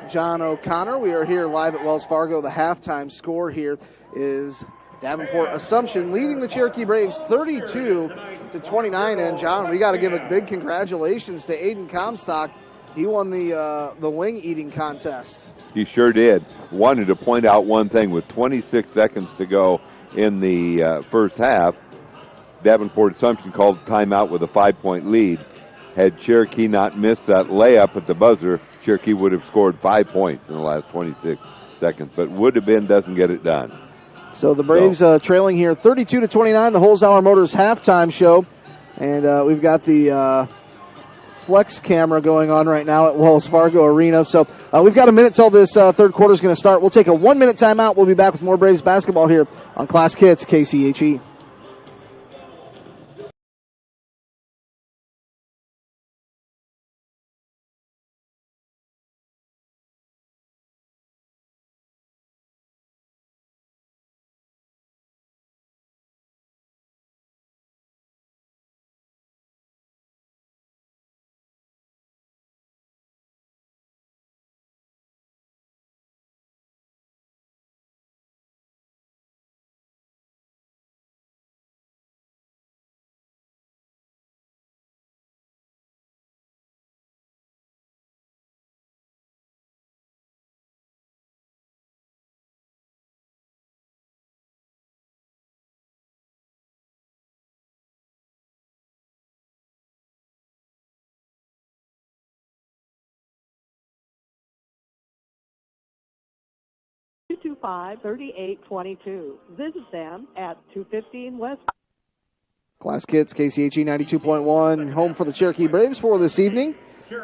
John O'Connor. We are here live at Wells Fargo. The halftime score here is Davenport Assumption leading the Cherokee Braves 32-29. And John, we got to give a big congratulations to Aiden Comstock. He won the wing eating contest. He sure did. Wanted to point out one thing. With 26 seconds to go in the first half, Davenport Assumption called timeout with a 5-point lead. Had Cherokee not missed that layup at the buzzer, Cherokee would have scored 5 points in the last 26 seconds. But would have been, doesn't get it done. So the Braves trailing here 32-29, the Holzhauer Motors halftime show. And we've got the flex camera going on right now at Wells Fargo Arena. So we've got a minute till this third quarter is going to start. We'll take a 1-minute timeout. We'll be back with more Braves basketball here on Classic Hits KCHE. $225-3822. Visit them at 215 West. Classic Hits, KCHE 92.1, home for the Cherokee Braves for this evening.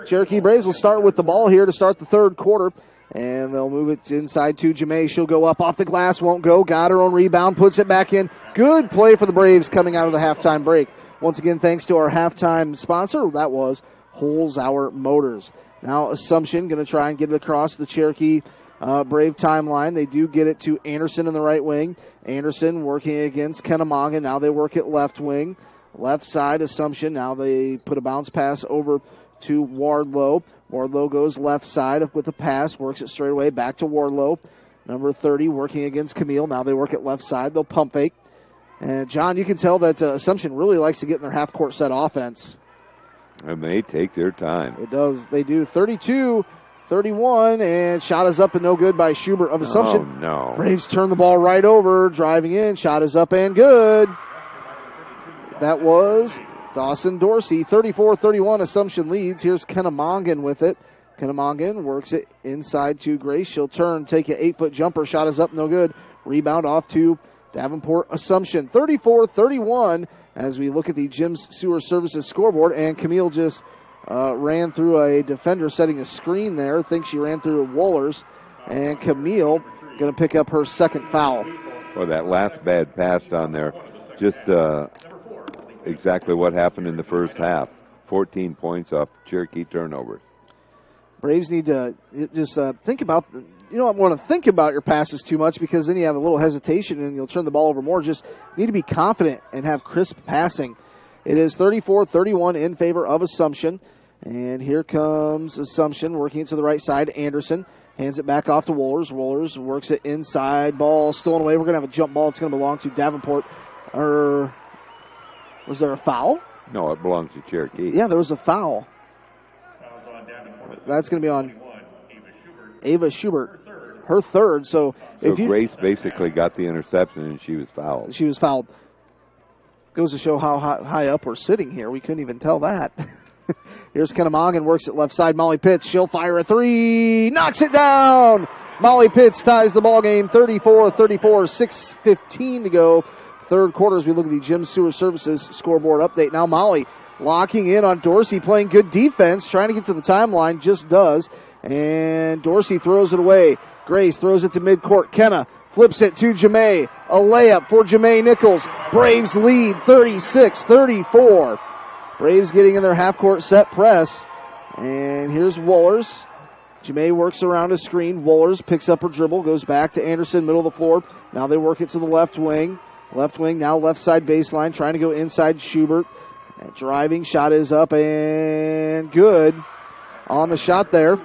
Cherokee Braves will start with the ball here to start the third quarter, and they'll move it inside to Jamae. She'll go up off the glass, won't go, got her own rebound, puts it back in. Good play for the Braves coming out of the halftime break. Once again, thanks to our halftime sponsor, that was Holzhauer Motors. Now Assumption going to try and get it across the Cherokee Brave timeline. They do get it to Anderson in the right wing. Anderson working against Kennemongan. Now they work it left wing. Left side, Assumption. Now they put a bounce pass over to Wardlow. Wardlow goes left side with a pass. Works it straight away back to Wardlow. Number 30 working against Camille. Now they work it left side. They'll pump fake. And, John, you can tell that Assumption really likes to get in their half-court set offense. And they take their time. It does. They do. 32-31, and shot is up and no good by Schubert of Assumption. Oh, no. Braves turn the ball right over, driving in. Shot is up and good. That was Dawson Dorsey. 34-31, Assumption leads. Here's Kennemongan with it. Kennemongan works it inside to Grace. She'll turn, take an 8-foot jumper. Shot is up, no good. Rebound off to Davenport Assumption. 34-31 as we look at the Jim's Sewer Services scoreboard, and Camille just ran through a defender setting a screen there. I think she ran through Wohlers, and Camille going to pick up her second foul. Well, that last bad pass down there, just exactly what happened in the first half. 14 points off Cherokee turnovers. Braves need to just think about, you don't want to think about your passes too much because then you have a little hesitation and you'll turn the ball over more. Just need to be confident and have crisp passing. It is 34-31 in favor of Assumption. And here comes Assumption working it to the right side. Anderson hands it back off to Wohlers. Wohlers works it inside. Ball stolen away. We're going to have a jump ball. It's going to belong to Davenport. Was there a foul? No, it belongs to Cherokee. Yeah, there was a foul. That's going to be on Ava Schubert, her third. So Grace basically got the interception and she was fouled. She was fouled. Goes to show how high up we're sitting here. We couldn't even tell that. Here's Kennemongan, works it left side. Molly Pitts, she'll fire a three. Knocks it down. Molly Pitts ties the ball game 34-34, 6:15 to go. Third quarter as we look at the Jim Sewer Services scoreboard update. Now Molly locking in on Dorsey, playing good defense, trying to get to the timeline, just does. And Dorsey throws it away. Grace throws it to midcourt. Kenna flips it to Jamae. A layup for Jamae Nichols. Braves lead 36-34. Braves getting in their half-court set press. And here's Wohlers. Jamae works around a screen. Wohlers picks up her dribble, goes back to Anderson, middle of the floor. Now they work it to the left wing. Left wing, now left side baseline, trying to go inside Schubert. Driving, shot is up and good on the shot there.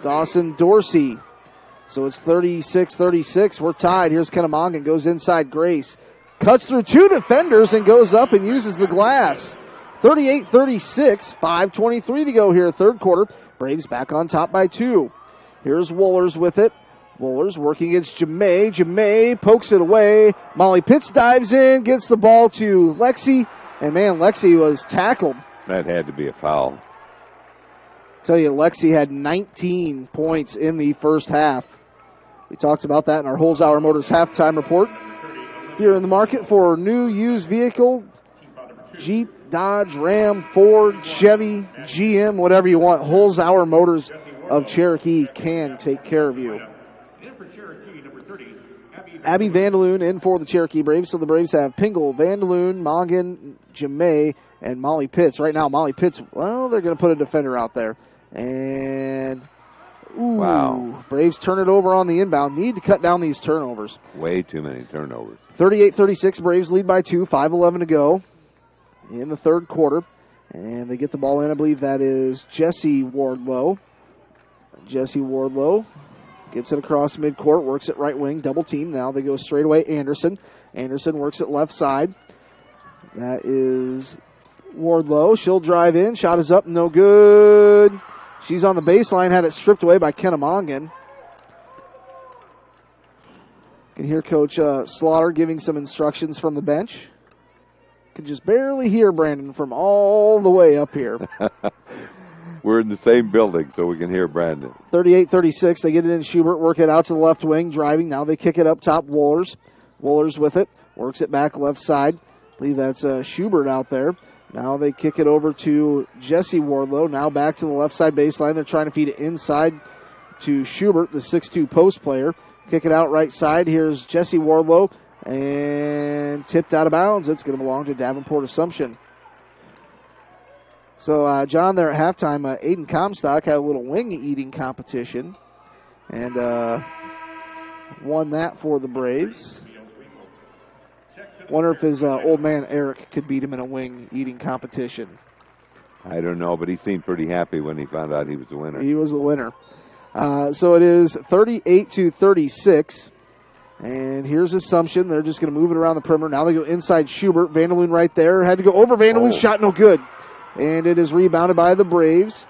Dawson Dorsey. So it's 36-36. We're tied. Here's Kennemongan. Goes inside Grace. Cuts through two defenders and goes up and uses the glass. 38-36. 5:23 to go here, third quarter. Braves back on top by 2. Here's Wohlers with it. Wohlers working against Jamay. Jamay pokes it away. Molly Pitts dives in, gets the ball to Lexi. And, man, Lexi was tackled. That had to be a foul. Tell you, Lexi had 19 points in the first half. We talked about that in our Holzhauer Motors halftime report. If you're in the market for a new used vehicle, Jeep, Dodge, Ram, Ford, Chevy, GM, whatever you want, Holzhauer Motors of Cherokee can take care of you. Abby Vandaloon in for the Cherokee Braves. So the Braves have Pingle, Vandaloon, Mongan, Jamay, and Molly Pitts. Right now, Molly Pitts, well, they're going to put a defender out there. And, wow. Braves turn it over on the inbound. Need to cut down these turnovers. Way too many turnovers. 38-36, Braves lead by 2, 5:11 to go in the third quarter. And they get the ball in. I believe that is Jesse Wardlow. Jesse Wardlow gets it across midcourt, works at right wing, double team. Now they go straight away. Anderson. Anderson works at left side. That is Wardlow. She'll drive in. Shot is up. No good. She's on the baseline. Had it stripped away by Kennemongan. You can hear Coach Slaughter giving some instructions from the bench. Can just barely hear Brandon from all the way up here. We're in the same building, so we can hear Brandon. 38-36. They get it in. Schubert work it out to the left wing, driving. Now they kick it up top. Wohlers. Wohlers with it. Works it back left side. I believe that's Schubert out there. Now they kick it over to Jesse Wardlow. Now back to the left side baseline. They're trying to feed it inside to Schubert, the 6'2 post player. Kick it out right side. Here's Jesse Wardlow. And tipped out of bounds. It's going to belong to Davenport Assumption. So, John, there at halftime, Aiden Comstock had a little wing eating competition and won that for the Braves. Wonder if his old man Eric could beat him in a wing eating competition. I don't know, but he seemed pretty happy when he found out he was the winner. He was the winner. So it is 38-36. And here's Assumption. They're just going to move it around the perimeter. Now they go inside Schubert. Vandaloon right there. Had to go over Vandaloon. Shot no good. And it is rebounded by the Braves.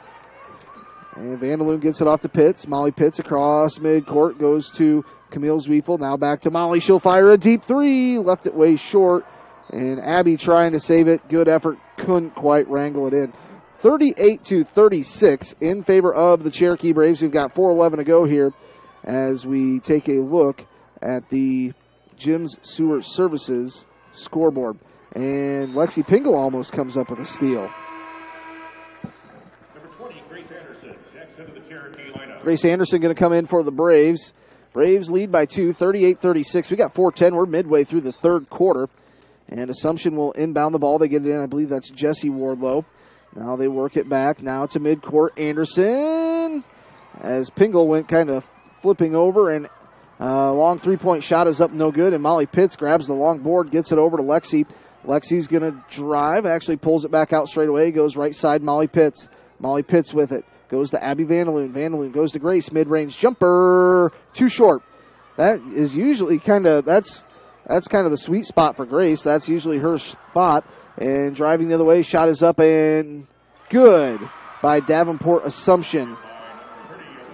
And Vandaloon gets it off to Pitts. Molly Pitts across midcourt. Goes to Camille Zwiefel. Now back to Molly. She'll fire a deep three. Left it way short. And Abby trying to save it. Good effort. Couldn't quite wrangle it in. 38-36 in favor of the Cherokee Braves. We've got 4:11 to go here as we take a look at the Jim's Sewer Services scoreboard. And Lexi Pingle almost comes up with a steal. Number 20, Grace Anderson, checks into the Cherokee lineup. Grace Anderson going to come in for the Braves. Braves lead by 2, 38-36. We got 4:10. We're midway through the third quarter. And Assumption will inbound the ball. They get it in. I believe that's Jesse Wardlow. Now they work it back. Now to midcourt. Anderson. As Pingle went kind of flipping over. And long three-point shot is up no good. And Molly Pitts grabs the long board. Gets it over to Lexi. Lexi's going to drive. Actually pulls it back out straight away. Goes right side. Molly Pitts. Molly Pitts with it. Goes to Abby Vandaloon. Vandaloon goes to Grace. Mid-range jumper. Too short. That is usually kind of, that's kind of the sweet spot for Grace. That's usually her spot. And driving the other way, shot is up and good by Davenport Assumption.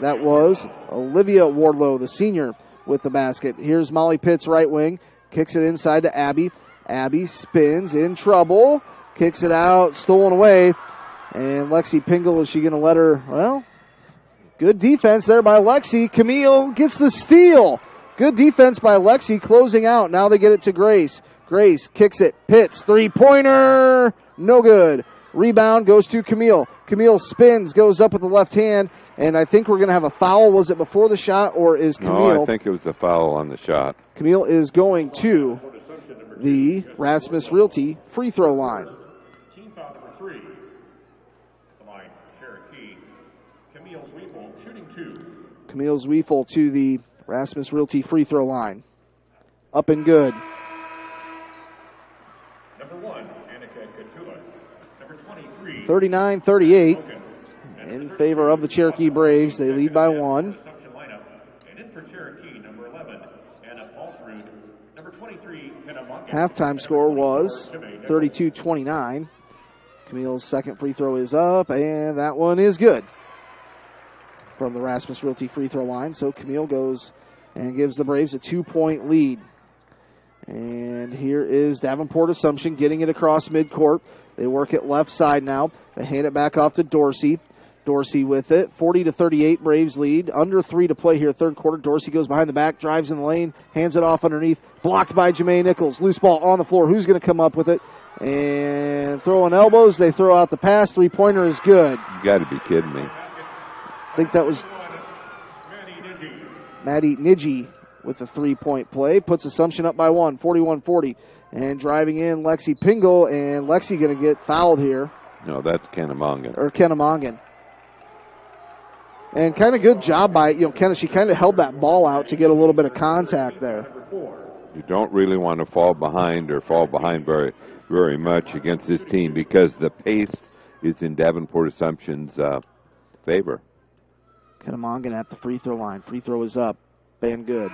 That was Olivia Wardlow, the senior, with the basket. Here's Molly Pitts, right wing. Kicks it inside to Abby. Abby spins, in trouble. Kicks it out, stolen away. And Lexi Pingle, is she going to let her? Well, good defense there by Lexi. Camille gets the steal. Good defense by Lexi, closing out. Now they get it to Grace. Grace kicks it. Pitts, three-pointer. No good. Rebound goes to Camille. Camille spins, goes up with the left hand, and I think we're going to have a foul. Was it before the shot, or is Camille? No, I think it was a foul on the shot. Camille is going to the Rasmus Realty free throw line. Team foul number 3. The line, Cherokee. Camille Zwiefel, shooting 2. Camille Zwiefel to the Rasmus Realty free throw line. Up and good. Number 1, Annika Katula. Number 23. 39-38 in favor of the Cherokee Braves. They lead by 1. And in for Cherokee, number 11, Anna Paulsrud. Number 23, Halftime score was 32-29. Camille's second free throw is up, and that one is good from the Rasmus Realty free throw line. So Camille goes and gives the Braves a 2-point lead. And here is Davenport Assumption getting it across midcourt. They work it left side now. They hand it back off to Dorsey. Dorsey with it. 40-38 Braves lead. Under 3 to play here, third quarter. Dorsey goes behind the back, drives in the lane, hands it off underneath. Blocked by Jamae Nichols. Loose ball on the floor. Who's going to come up with it? And throwing elbows. They throw out the pass. Three-pointer is good. You got to be kidding me. I think that was Maddie Nidji with the three-point play. Puts Assumption up by 1, 41-40. And driving in Lexi Pingle, and Lexi going to get fouled here. No, that's Kennemongan. Or Kennemongan. And kind of good job by, she kind of held that ball out to get a little bit of contact there. You don't really want to fall behind very, very much against this team because the pace is in Davenport Assumption's favor. Kennemongan at the free throw line. Free throw is up. Band good.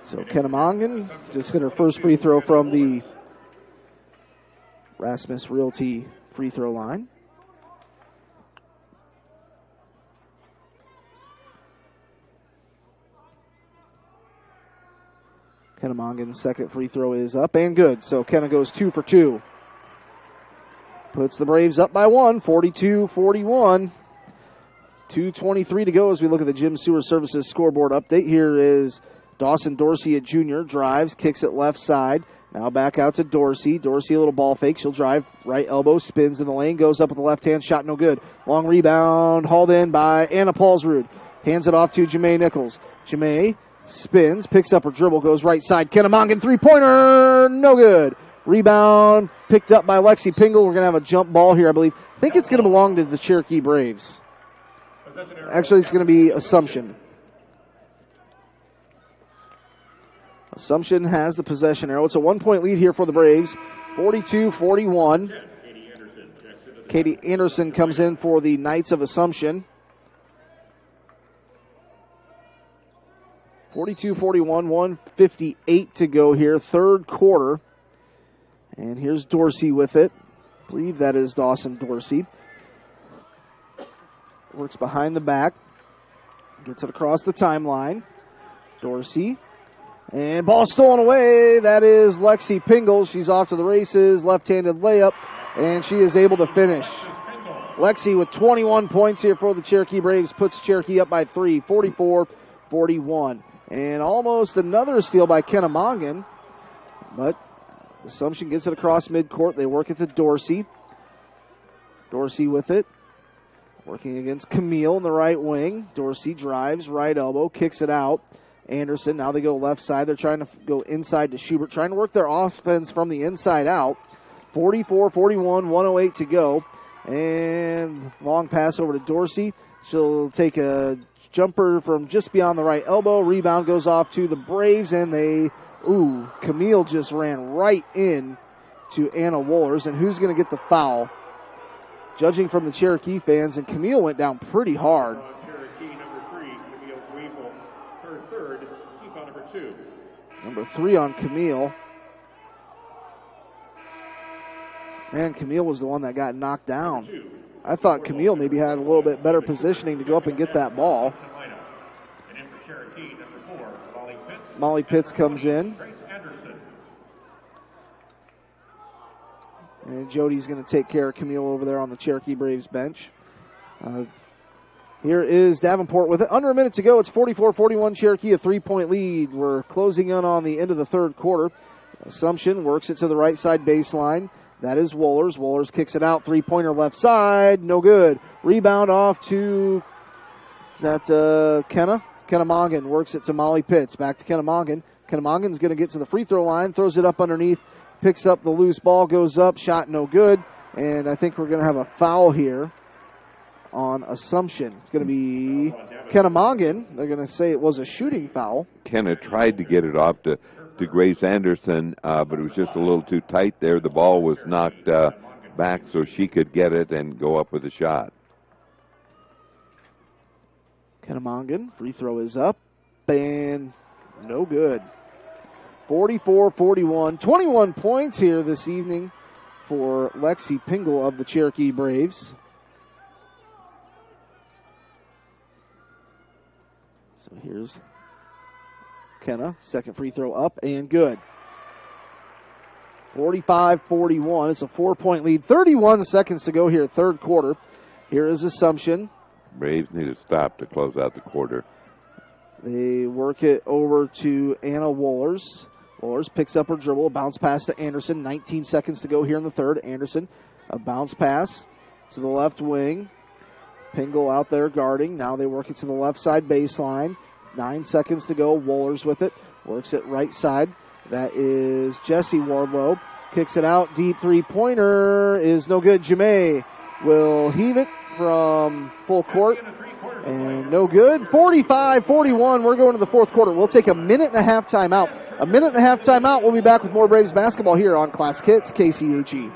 So Kennemongan just hit her first free throw from the Rasmus Realty free throw line. Kennemongan's second free throw is up and good. So Kenna goes 2 for 2. Puts the Braves up by 1, 42-41. 2:23 to go as we look at the Gym Sewer Services scoreboard update. Here is Dawson Dorsey, a junior, drives, kicks it left side. Now back out to Dorsey. Dorsey, a little ball fake. She'll drive right elbow, spins in the lane, goes up with the left hand, shot no good. Long rebound, hauled in by Anna Paulsrud. Hands it off to Jamae Nichols. Jamae spins, picks up her dribble, goes right side. Kennemongan three-pointer, no good. Rebound picked up by Lexi Pingle. We're going to have a jump ball here, I believe. I think it's going to belong to the Cherokee Braves. Actually, it's going to be Assumption. Assumption has the possession arrow. It's a 1-point lead here for the Braves. 42-41. Katie Anderson comes in for the Knights of Assumption. 42-41, 1:58 to go here, third quarter. And here's Dorsey with it. I believe that is Dawson Dorsey. Works behind the back. Gets it across the timeline. Dorsey. And ball stolen away. That is Lexi Pingle. She's off to the races. Left-handed layup. And she is able to finish. Lexi with 21 points here for the Cherokee Braves. Puts Cherokee up by 3, 44-41. And almost another steal by Kennemongan. But Assumption gets it across midcourt. They work it to Dorsey. Dorsey with it. Working against Camille in the right wing. Dorsey drives, right elbow, kicks it out. Anderson, now they go left side. They're trying to go inside to Schubert, trying to work their offense from the inside out. 44-41, 1:08 to go. And long pass over to Dorsey. She'll take a jumper from just beyond the right elbow. Rebound goes off to the Braves, and Camille just ran right in to Anna Wohlers. And who's going to get the foul? Judging from the Cherokee fans, and Camille went down pretty hard. Cherokee, number 3, Camille Weevil. Her third, team foul number 2. Number 3 on Camille. Man, Camille was the one that got knocked down. I thought Camille maybe had a little bit better positioning to go up and get that ball. And in for Cherokee, number 4, Molly Pitts. Molly Pitts comes in. And Jody's going to take care of Camille over there on the Cherokee Braves bench. Here is Davenport with it. Under a minute to go. It's 44-41 Cherokee, a 3-point lead. We're closing in on the end of the third quarter. Assumption works it to the right side baseline. That is Wohlers. Wohlers kicks it out. Three-pointer left side. No good. Rebound off to, Kenna? Kennemongan works it to Molly Pitts. Back to Kennemongan. Kennemongan's going to get to the free throw line. Throws it up underneath. Picks up the loose ball. Goes up. Shot no good. And I think we're going to have a foul here on Assumption. It's going to be Kennemongan. They're going to say it was a shooting foul. Kenna tried to get it off to Grace Anderson, but it was just a little too tight there. The ball was knocked back so she could get it and go up with a shot. Kennemongan, free throw is up, and no good. 44-41, 21 points here this evening for Lexi Pingle of the Cherokee Braves. So here's Kenna, second free throw up and good. 45-41, it's a 4-point lead, 31 seconds to go here, third quarter. Here is Assumption. Braves need to stop to close out the quarter. They work it over to Anna Wohlers. Wohlers picks up her dribble, a bounce pass to Anderson. 19 seconds to go here in the third. Anderson, a bounce pass to the left wing. Pingle out there guarding. Now they work it to the left side baseline. 9 seconds to go. Wohlers with it. Works it right side. That is Jesse Wardlow. Kicks it out. Deep three-pointer is no good. Jamae will heave it from full court. And no good. 45-41. We're going to the fourth quarter. We'll take a minute and a half timeout. A minute and a half timeout. We'll be back with more Braves basketball here on Classic Hits KCHE.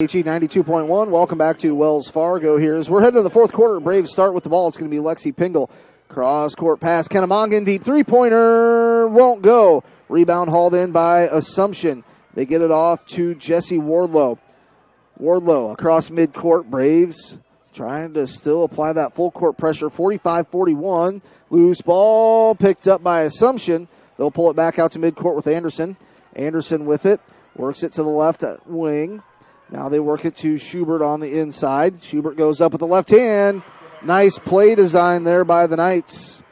KCHE 92.1. Welcome back to Wells Fargo here. As we're heading to the fourth quarter, Braves start with the ball. It's going to be Lexi Pingle. Cross-court pass. Kennemongan deep three-pointer. Won't go. Rebound hauled in by Assumption. They get it off to Jesse Wardlow. Wardlow across midcourt. Braves trying to still apply that full court pressure. 45-41. Loose ball picked up by Assumption. They'll pull it back out to midcourt with Anderson. Anderson with it. Works it to the left wing. Now they work it to Schubert on the inside. Schubert goes up with the left hand. Nice play design there by the Knights.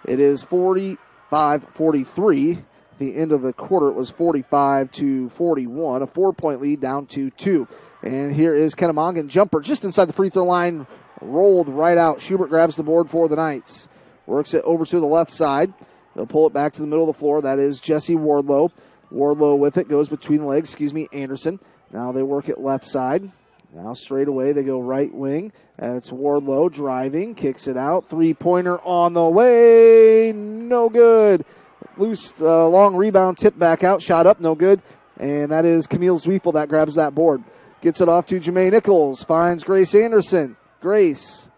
It is 45-43. The end of the quarter, it was 45-41. A 4-point lead down to 2. And here is Kennemongan jumper just inside the free throw line. Rolled right out. Schubert grabs the board for the Knights. Works it over to the left side. They'll pull it back to the middle of the floor. That is Jesse Wardlow. Wardlow with it. Goes between the legs. Anderson. Now they work it left side. Now straight away they go right wing. It's Wardlow driving. Kicks it out. Three-pointer on the way. No good. Loose long rebound. Tip back out. Shot up. No good. And that is Camille Zwiefel that grabs that board. Gets it off to Jamae Nichols. Finds Grace Anderson. Grace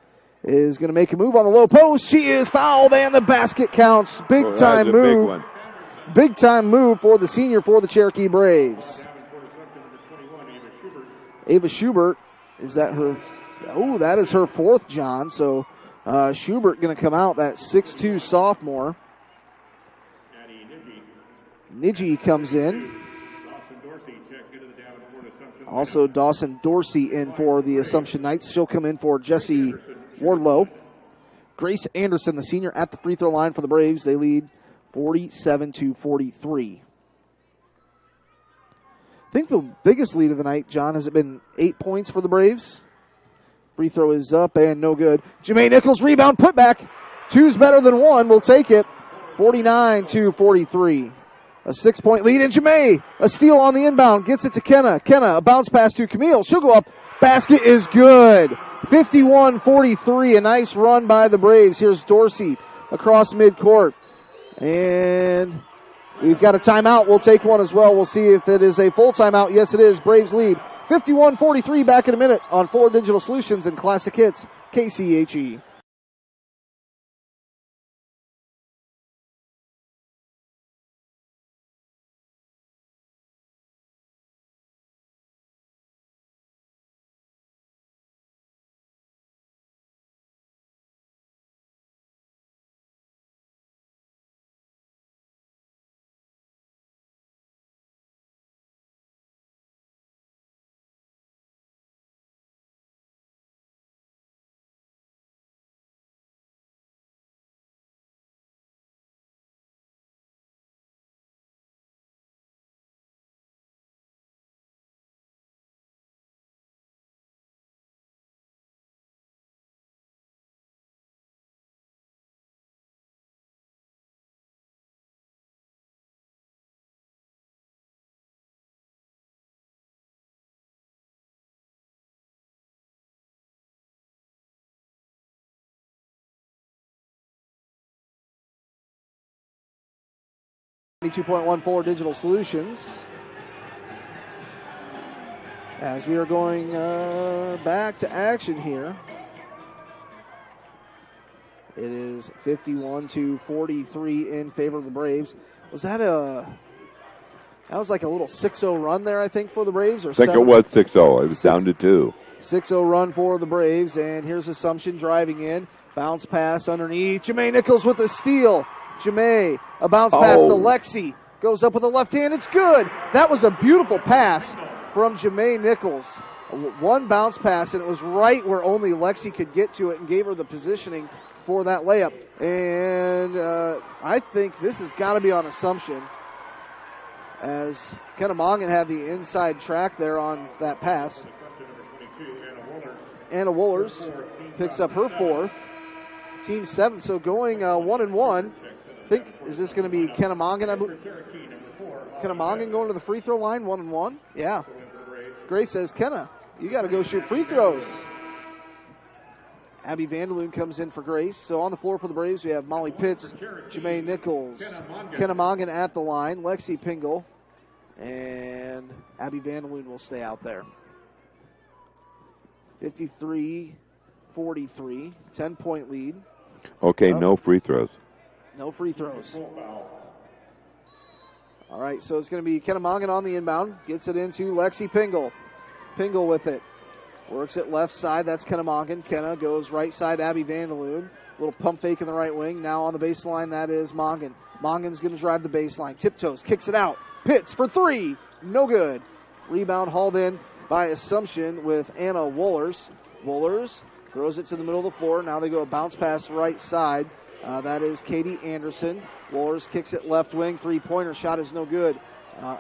is going to make a move on the low post. She is fouled and the basket counts. Big time move. Big time move for the senior for the Cherokee Braves. Ava Schubert, is that her? Oh, that is her fourth, John. So Schubert going to come out, that 6'2 sophomore. Niji comes in. Also Dawson Dorsey in for the Assumption Knights. She'll come in for Jesse Wardlow. Grace Anderson, the senior, at the free throw line for the Braves. They lead 47-43. I think the biggest lead of the night, John, has it been 8 points for the Braves? Free throw is up and no good. Jamae Nichols, rebound, put back. Two's better than one. We'll take it. 49-43. A 6-point lead, and Jemay, a steal on the inbound, gets it to Kenna. Kenna, a bounce pass to Camille. She'll go up. Basket is good. 51-43, a nice run by the Braves. Here's Dorsey across midcourt. And we've got a timeout. We'll take one as well. We'll see if it is a full timeout. Yes, it is. Braves lead 51-43, back in a minute on Fuller Digital Solutions and Classic Hits, KCHE. .1 Fuller Digital Solutions. As we are going back to action here. It is 51-43 in favor of the Braves. Was that was like a little 6-0 run there, I think, for the Braves? Or I think it was 6-0. It was down to 2. 6-0 run for the Braves, and here's Assumption driving in. Bounce pass underneath. Jemay Nichols with a steal. Jemay, a bounce pass to Lexi. Goes up with the left hand. It's good. That was a beautiful pass from Jemay Nichols. One bounce pass, and it was right where only Lexi could get to it and gave her the positioning for that layup. And I think this has got to be on Assumption, as Kennemongan had the inside track there on that pass. Anna Woolers picks up her 4th. Team 7th, so going 1-1. I think, is this going to be Kennemongan? Kennemongan going to the free throw line, 1-1? Yeah. Grace says, Kenna, you got to go shoot free throws. Abby Vanderloon comes in for Grace. So on the floor for the Braves, we have Molly Pitts, Jemay Nichols, Kennemongan at the line, Lexi Pingle, and Abby Vanderloon will stay out there. 53-43, 10-point lead. Okay, no free throws. No free throws. All right, so it's going to be Kennemongan on the inbound. Gets it into Lexi Pingle. Pingle with it. Works it left side. That's Kennemongan. Kenna goes right side, Abby Vanderloon. Little pump fake in the right wing. Now on the baseline, that is Mongan. Mongan's going to drive the baseline. Tiptoes, kicks it out. Pitts for 3. No good. Rebound hauled in by Assumption with Anna Woolers. Woolers throws it to the middle of the floor. Now they go a bounce pass right side. That is Katie Anderson. Woolers kicks it left wing. 3-pointer shot is no good.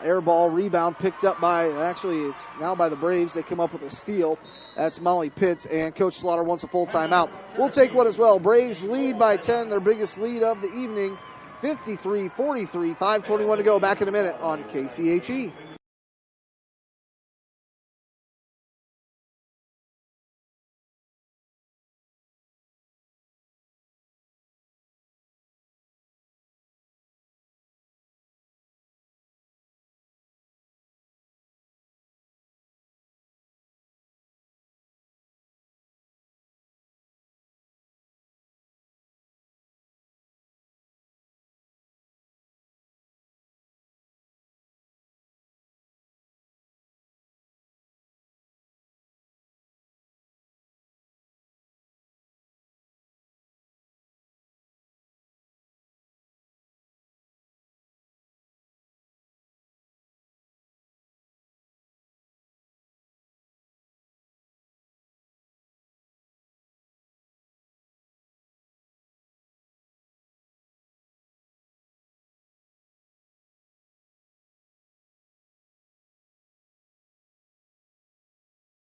Air ball rebound picked up by, actually it's now by the Braves. They come up with a steal. That's Molly Pitts, and Coach Slaughter wants a full timeout. We'll take one as well. Braves lead by 10, their biggest lead of the evening. 53-43, 5:21 to go. Back in a minute on KCHE.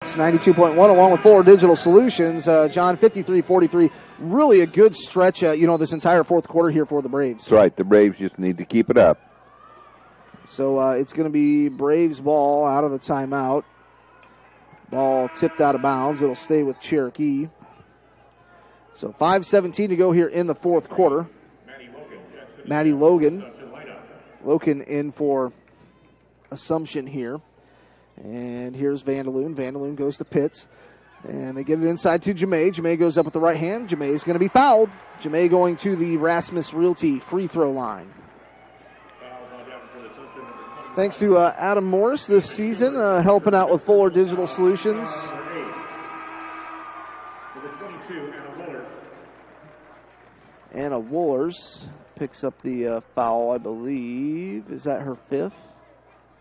It's 92.1 along with Fuller Digital Solutions. John, 53-43. Really a good stretch, this entire fourth quarter here for the Braves. That's right. The Braves just need to keep it up. So it's going to be Braves ball out of the timeout. Ball tipped out of bounds. It'll stay with Cherokee. So 5:17 to go here in the fourth quarter. Maddie Logan in for Assumption here. And here's Vandaloon. Vandaloon goes to Pitts. And they get it inside to Jamae. Jamae goes up with the right hand. Jamae is going to be fouled. Jamae going to the Rasmus Realty free throw line. Thanks to Adam Morris this season, helping out with Fuller Digital Solutions. Anna Woolers picks up the foul, I believe. Is that her fifth?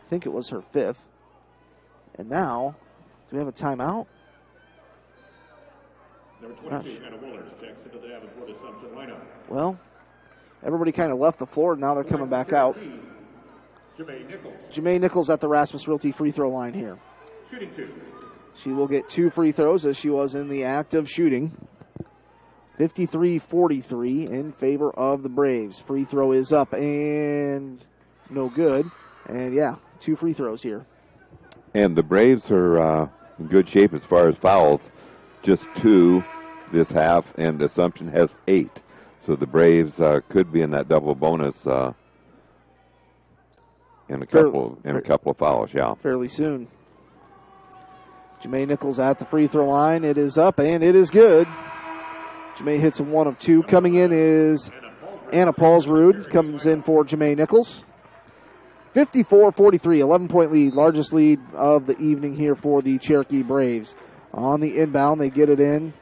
I think it was her fifth. And now, do we have a timeout? Number 22, Anna Woolers checks into the Davenport Assumption lineup. Well, everybody kind of left the floor. Now they're coming back out. Jamae Nichols at the Rasmus Realty free throw line here. Shooting 2. She will get 2 free throws as she was in the act of shooting. 53-43 in favor of the Braves. Free throw is up and no good. And, 2 free throws here. And the Braves are in good shape as far as fouls. Just 2 this half, and Assumption has 8. So the Braves could be in that double bonus in a couple of fouls, fairly soon. Jamae Nichols at the free throw line. It is up and it is good. Jamae hits a 1 of 2. Coming in is Anna Paulsrud. Comes in for Jamae Nichols. 54-43, 11-point lead, largest lead of the evening here for the Cherokee Braves. On the inbound, they get it in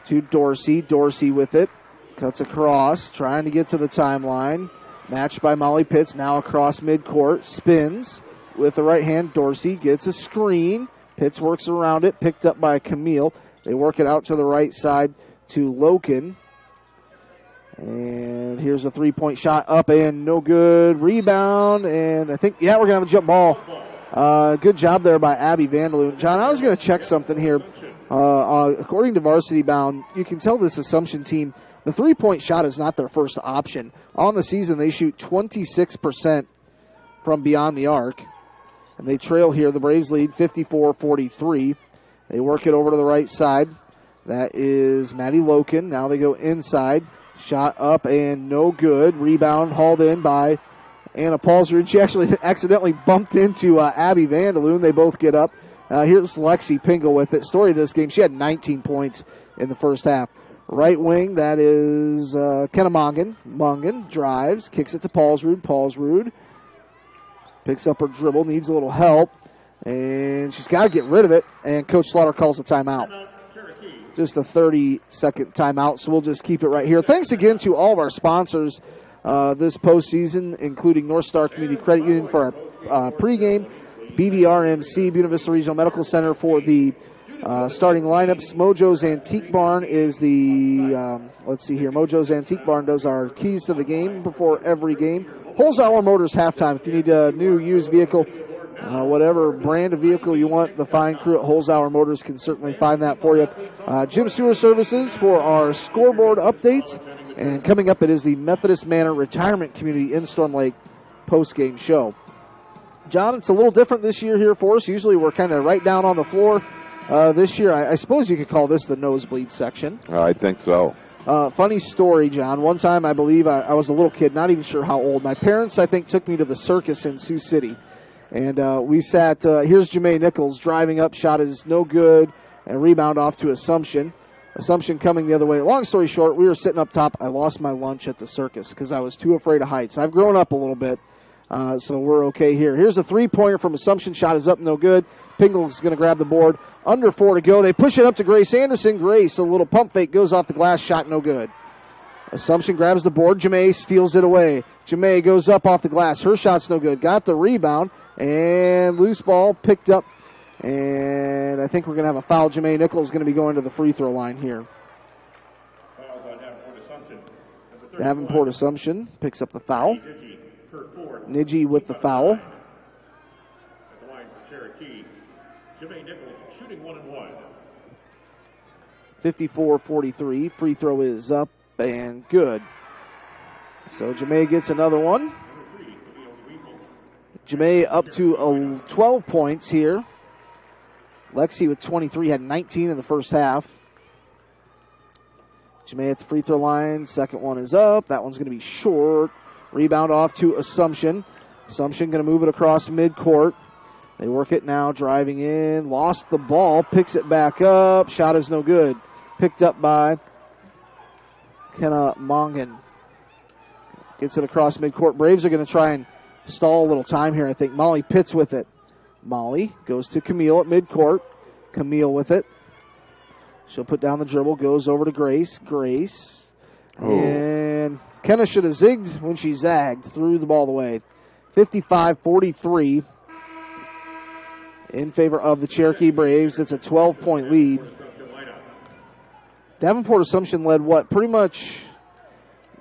to Dorsey. Dorsey with it. Cuts across, trying to get to the timeline. Matched by Molly Pitts, now across midcourt. Spins with the right hand. Dorsey gets a screen. Pitts works around it, picked up by Camille. They work it out to the right side to Loken. And here's a 3-point shot up and no good. Rebound, and I think, we're going to have a jump ball. Good job there by Abby Vandaloon. John, I was going to check something here. According to Varsity Bound, you can tell this Assumption team, the 3-point shot is not their first option. On the season, they shoot 26% from beyond the arc. And they trail here. The Braves lead 54-43. They work it over to the right side. That is Maddie Loken. Now they go inside. Shot up and no good. Rebound hauled in by Anna Paulsrud. She actually accidentally bumped into Abby Vandaloon. They both get up. Here's Lexi Pingle with it. Story of this game, she had 19 points in the first half. Right wing, that is Kenna Mongan. Mongan drives, kicks it to Paulsrud. Paulsrud picks up her dribble, needs a little help, and she's got to get rid of it, and Coach Slaughter calls a timeout. Just a 30-second timeout, so we'll just keep it right here. Thanks again to all of our sponsors this postseason, including North Star Community Credit Union for our pregame, BVRMC, Buena Vista Regional Medical Center for the starting lineups. Mojo's Antique Barn is the, let's see here, Mojo's Antique Barn does our keys to the game before every game. Holzhauer Motors halftime. If you need a new used vehicle, whatever brand of vehicle you want, the fine crew at Holzhauer Motors can certainly find that for you. Jim Sewer Services for our scoreboard updates. And coming up, it is the Methodist Manor Retirement Community in Storm Lake post-game show. John, it's a little different this year here for us. Usually we're kind of right down on the floor. This year, I suppose you could call this the nosebleed section. I think so. Funny story, John. One time, I believe I was a little kid, not even sure how old. My parents, I think, took me to the circus in Sioux City. And we sat, here's Jamae Nichols driving up, shot is no good, and rebound off to Assumption. Assumption coming the other way. Long story short, we were sitting up top. I lost my lunch at the circus because I was too afraid of heights. I've grown up a little bit, so we're okay here. Here's a three-pointer from Assumption. Shot is up, no good. Pingle's going to grab the board. Under 4 to go. They push it up to Grace Anderson. Grace, a little pump fake, goes off the glass. Shot no good. Assumption grabs the board. Jamae steals it away. Jamae goes up off the glass. Her shot's no good. Got the rebound. And loose ball picked up. And I think we're going to have a foul. Jamae Nichols is going to be going to the free throw line here. Fouls on Davenport Assumption. Davenport Assumption picks up the foul. Niji with the foul. At the line for Cherokee, Jamae Nichols shooting 1-1. 54-43. Free throw is up and good. So Jamae gets another one. Jemay up to 12 points here. Lexi with 23, had 19 in the first half. Jemay at the free throw line. Second one is up. That one's going to be short. Rebound off to Assumption. Assumption going to move it across midcourt. They work it now, driving in. Lost the ball. Picks it back up. Shot is no good. Picked up by Kenna Mongan. Gets it across midcourt. Braves are going to try and stall a little time here, I think. Molly Pitts with it. Molly goes to Camille at midcourt. Camille with it. She'll put down the dribble, goes over to Grace. Grace. Oh. And Kenna should have zigged when she zagged. Threw the ball away. 55-43 in favor of the Cherokee Braves. It's a 12-point lead. Davenport Assumption led pretty much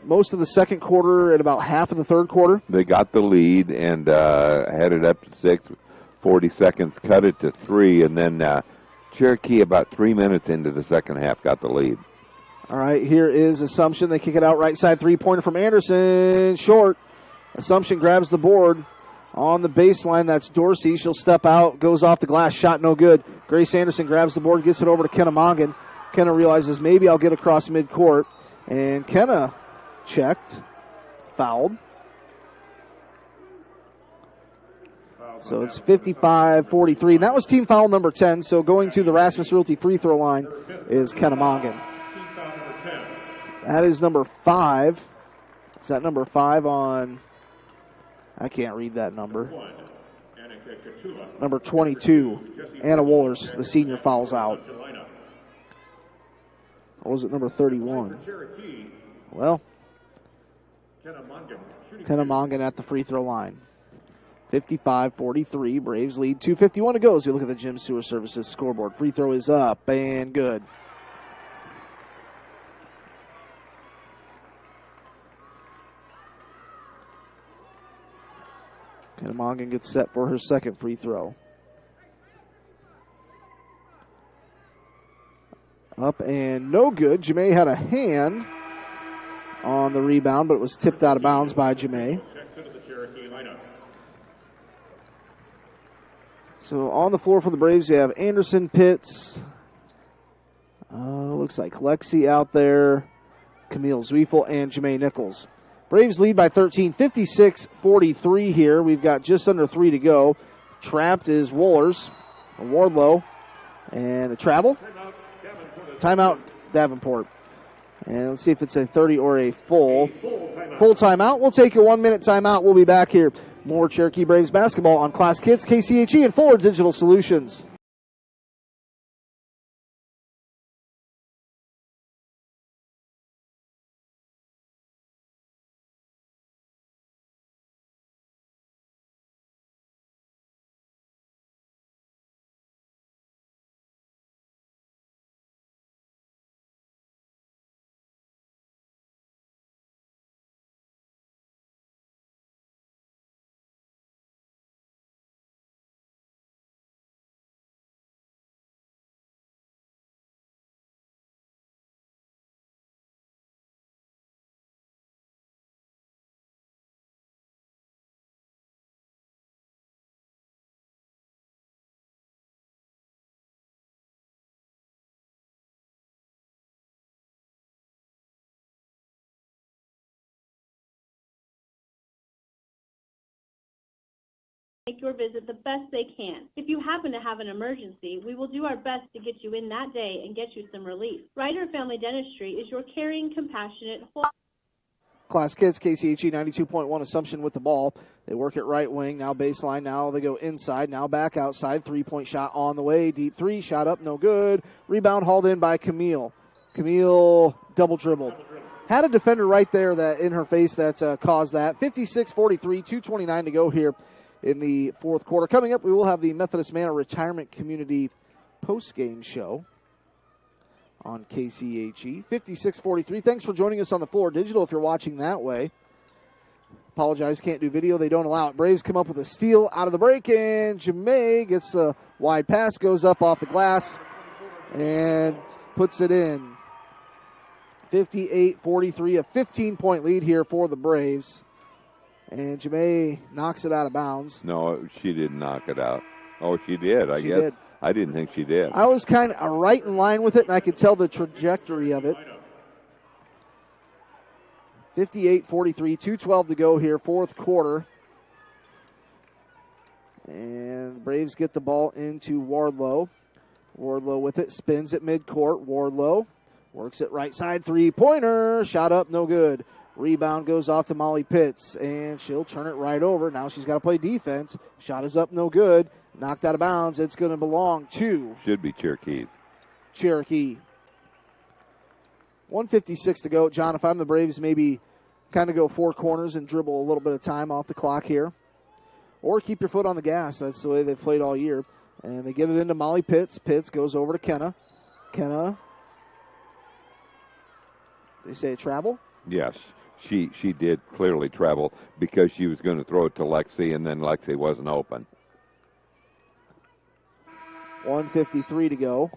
most of the second quarter and about half of the third quarter. They got the lead and had it up to 6, 40 seconds, cut it to 3, and then Cherokee about 3 minutes into the second half got the lead. All right, here is Assumption. They kick it out right side, three-pointer from Anderson. Short. Assumption grabs the board on the baseline. That's Dorsey. She'll step out, goes off the glass, shot no good. Grace Anderson grabs the board, gets it over to Kenna Mongan. Kenna realizes maybe I'll get across midcourt. And Kenna checked, fouled. So it's 55-43. And that was team foul number 10. So going to the Rasmus Realty free throw line is Kenna Mongan. That is number 5. Is that number 5 on... I can't read that number. Number 22. Anna Wohlers, the senior, fouls out. Or was it number 31? Well, Kenna Mongan at the free throw line. 55-43. Braves lead. 2:51 to go as we look at the Gym Sewer Services scoreboard. Free throw is up and good. Kenna Mongan gets set for her second free throw. Up and no good. Jemay had a hand on the rebound, but it was tipped out of bounds by Jemay. So on the floor for the Braves, you have Anderson, Pitts. Looks like Lexi out there, Camille Zwiefel, and Jemay Nichols. Braves lead by 13, 56-43 here. We've got just under 3 to go. Trapped is Wohlers, a Wardlow, and a travel. Timeout, Davenport. And let's see if it's a 30 or a full timeout. We'll take a 1-minute timeout. We'll be back here. More Cherokee Braves basketball on Class Kids, KCHE, and Fuller Digital Solutions. Make your visit the best they can. If you happen to have an emergency, we will do our best to get you in that day and get you some relief. Ryder Family Dentistry is your caring, compassionate, Class Kids, KCHE 92.1 Assumption with the ball. They work it right wing, now baseline, now they go inside, now back outside. 3-point shot on the way, deep 3, shot up, no good. Rebound hauled in by Camille. Camille double dribbled. Had a defender right there that in her face that caused that. 56-43, 2:29 to go here in the fourth quarter. Coming up, we will have the Methodist Manor Retirement Community post-game show on KCHE. 56-43. Thanks for joining us on the Floor Digital if you're watching that way. Apologize, can't do video. They don't allow it. Braves come up with a steal out of the break, and Jemay gets a wide pass, goes up off the glass, and puts it in. 58-43, a 15-point lead here for the Braves. And Jemay knocks it out of bounds. No, she didn't knock it out. Oh, she did, I She guess. did. I didn't think she did. I was kind of right in line with it, and I could tell the trajectory of it. 58-43, 2:12 to go here, fourth quarter. And the Braves get the ball into Wardlow. Wardlow with it, spins at midcourt. Wardlow works it right side, three-pointer. Shot up, no good. Rebound goes off to Molly Pitts, and she'll turn it right over. Now she's got to play defense. Shot is up, no good. Knocked out of bounds. It's going to belong to Should be Cherokee. 1:56 to go. John, if I'm the Braves, maybe kind of go four corners and dribble a little bit of time off the clock here. Or keep your foot on the gas. That's the way they've played all year. And they get it into Molly Pitts. Pitts goes over to Kenna. Kenna, they say travel? Yes, she did clearly travel because she was going to throw it to Lexi, and then Lexi wasn't open. 1:53 to go.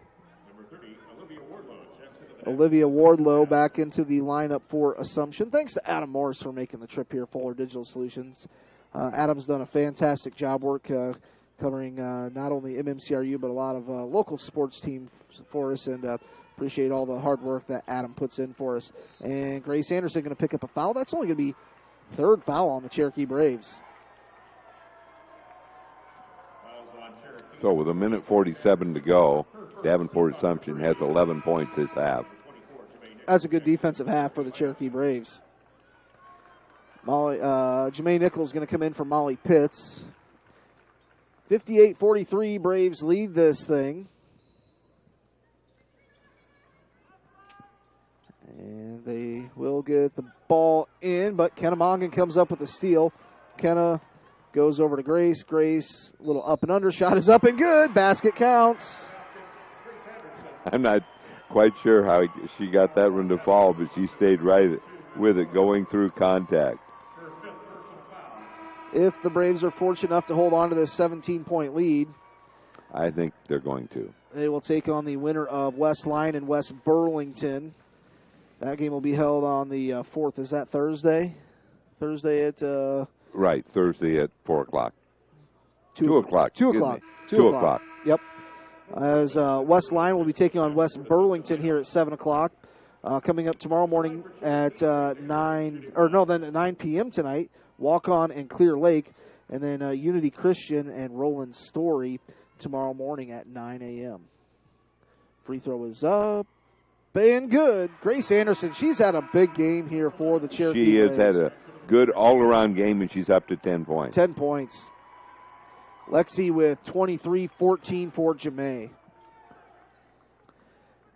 Olivia Wardlow back into the lineup for Assumption. Thanks to Adam Morris for making the trip here, Fuller Digital Solutions. Adam's done a fantastic job work covering not only MMCRU but a lot of local sports teams for us, and appreciate all the hard work that Adam puts in for us. And Grace Anderson going to pick up a foul. That's only going to be third foul on the Cherokee Braves. So with 1:47 to go, Davenport Assumption has 11 points this half. That's a good defensive half for the Cherokee Braves. Jemay Nichols going to come in for Molly Pitts. 58-43, Braves lead this thing. And they will get the ball in, but Kenna Mongan comes up with a steal. Kenna goes over to Grace. Grace, a little up and under. Shot is up and good. Basket counts. I'm not quite sure how she got that one to fall, but she stayed right with it, going through contact. If the Braves are fortunate enough to hold on to this 17-point lead, I think they're going to. They will take on the winner of West Line and West Burlington. That game will be held on the 4th. Is that Thursday? Thursday at... Right, Thursday at 4 o'clock. 2 o'clock. 2 o'clock. 2 o'clock. Yep. As West Line will be taking on West Burlington here at 7 o'clock. Coming up tomorrow morning at 9 p.m. tonight, Walk-On and Clear Lake. And then Unity Christian and Roland Story tomorrow morning at 9 a.m. Free throw is up and good. Grace Anderson, she's had a big game here for the Cherokee She has Braves. had a good all-around game, and she's up to 10 points. 10 points. Lexi with 23, 14 for Jemay.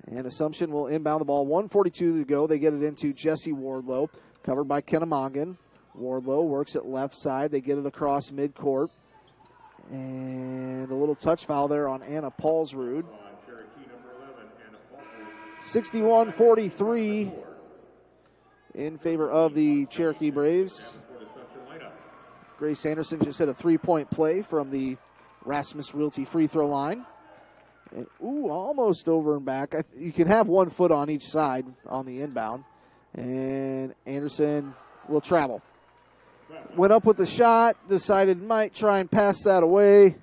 And Assumption will inbound the ball. 1:42 to go. They get it into Jesse Wardlow, covered by Kenna Mongan. Wardlow works it left side. They get it across midcourt. And a little touch foul there on Anna Paulsrud. 61-43 in favor of the Cherokee Braves. Grace Anderson just hit a three-point play from the Rasmus Realty free throw line. And, almost over and back. You can have 1 foot on each side on the inbound. And Anderson will travel. Went up with the shot, decided might try and pass that away,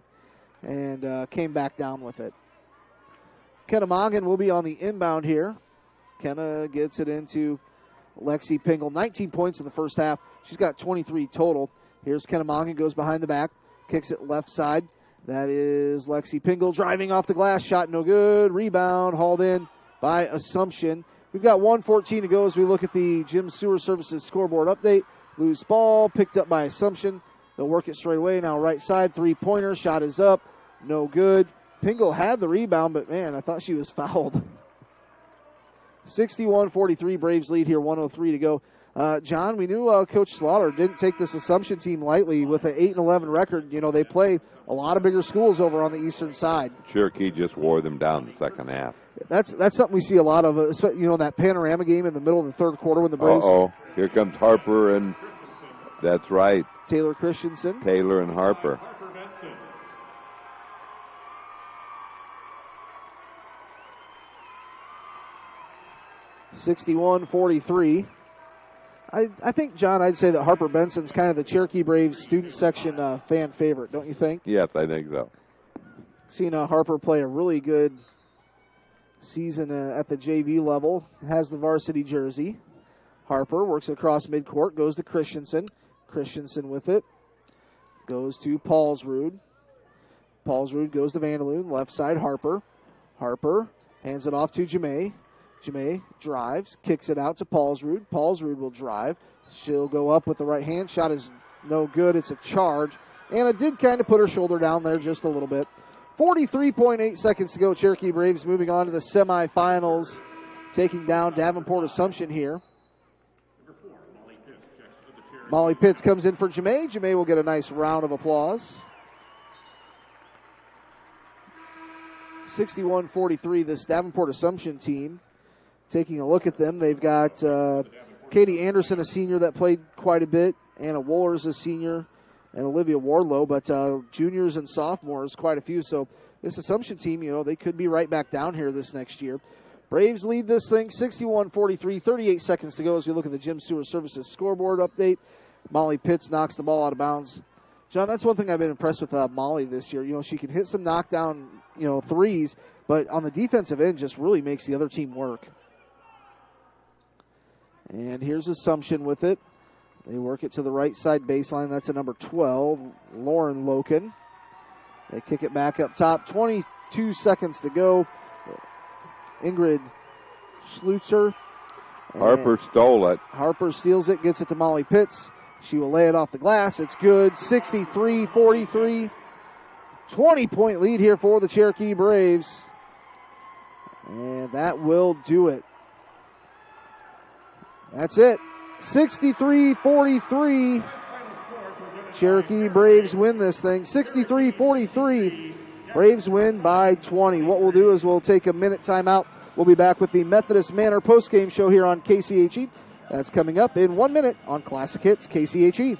and came back down with it. Kenna Mongan will be on the inbound here. Kenna gets it into Lexi Pingle. 19 points in the first half. She's got 23 total. Here's Kenna Mongan, goes behind the back, kicks it left side. That is Lexi Pingle driving off the glass. Shot no good. Rebound hauled in by Assumption. We've got 1:14 to go as we look at the Gym Sewer Services scoreboard update. Loose ball picked up by Assumption. They'll work it straight away. Now right side, three-pointer. Shot is up. No good. Pingle had the rebound, but, man, I thought she was fouled. 61-43, Braves lead here, 1:03 to go. John, we knew Coach Slaughter didn't take this Assumption team lightly with an 8-11 record. You know, they play a lot of bigger schools over on the eastern side. Cherokee just wore them down the second half. That's something we see a lot of, you know, that panorama game in the middle of the third quarter when the Braves. Here comes Harper, and that's right. Taylor Christensen. Taylor and Harper. (61-43). I think, John, I'd say that Harper Benson's kind of the Cherokee Braves student section fan favorite, don't you think? Yes, I think so. Seen Harper play a really good season at the JV level, has the varsity jersey. Harper works across midcourt, goes to Christensen. Christensen with it. Goes to Paulsrud. Paulsrud goes to Vanderloon. Left side, Harper. Harper hands it off to Jemay. Jemay drives, kicks it out to Paulsrud. Paulsrud will drive. She'll go up with the right hand. Shot is no good. It's a charge. Anna did kind of put her shoulder down there just a little bit. 43.8 seconds to go. Cherokee Braves moving on to the semifinals, taking down Davenport Assumption here. Molly Pitts comes in for Jemay. Jemay will get a nice round of applause. 61-43, this Davenport Assumption team. Taking a look at them, they've got Katie Anderson, a senior that played quite a bit. Anna Wohlers, a senior, and Olivia Wardlow. But juniors and sophomores, quite a few. So this Assumption team, they could be right back down here this next year. Braves lead this thing 61-43, 38 seconds to go as we look at the Jim Sewer Services scoreboard update. Molly Pitts knocks the ball out of bounds. John, that's one thing I've been impressed with Molly this year. She can hit some knockdown, threes, but on the defensive end just really makes the other team work. And here's Assumption with it. They work it to the right side baseline. That's a number 12, Lauren Loken. They kick it back up top. 22 seconds to go. Ingrid Schlutzer. Harper stole it. Harper steals it, gets it to Molly Pitts. She will lay it off the glass. It's good. 63-43. 20-point lead here for the Cherokee Braves. And that will do it. That's it. 63-43. Cherokee Braves win this thing. 63-43. Braves win by 20. What we'll do is we'll take a minute timeout. We'll be back with the Methodist Manor postgame show here on KCHE. That's coming up in 1 minute on Classic Hits KCHE.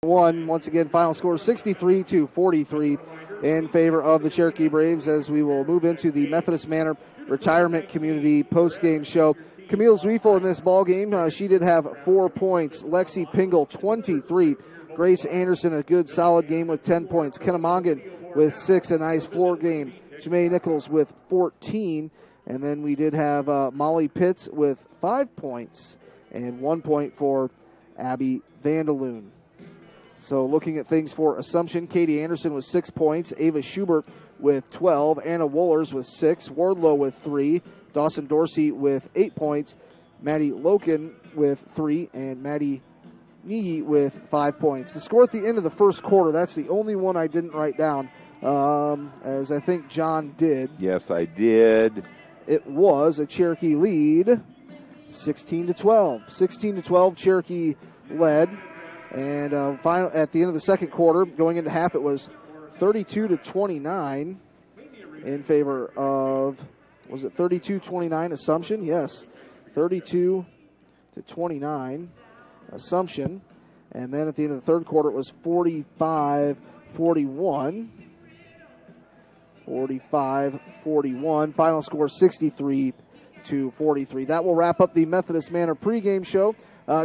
Once again, final score 63-43 in favor of the Cherokee Braves as we will move into the Methodist Manor Retirement Community post-game show. Camille Zwiefel in this ball game, she did have 4 points. Lexi Pingle, 23. Grace Anderson, a good solid game with 10 points. Kennemongan with 6, a nice floor game. Jemay Nichols with 14. And then we did have Molly Pitts with 5 points and 1 point for Abby Vanderloon. So looking at things for Assumption, Katie Anderson with 6 points, Ava Schubert with 12, Anna Wohlers with 6, Wardlow with 3, Dawson Dorsey with 8 points, Maddie Loken with 3, and Maddie Nee with 5 points. The score at the end of the first quarter, that's the only one I didn't write down, as I think John did. Yes, I did. It was a Cherokee lead, 16-12. 16-12, Cherokee led. And final, at the end of the second quarter, going into half, it was 32-29 in favor of, was it 32-29 Assumption? Yes, 32-29 Assumption. And then at the end of the third quarter, it was 45-41. 45-41. Final score 63-43. That will wrap up the Methodist Manor pregame show.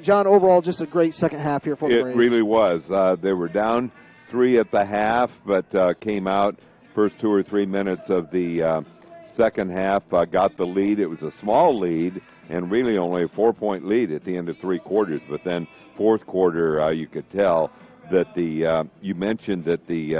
John, overall, just a great second half here for the Braves. It really was. They were down 3 at the half, but came out first 2 or 3 minutes of the second half, got the lead. It was a small lead and really only a 4-point lead at the end of 3 quarters. But then fourth quarter, you could tell that you mentioned that the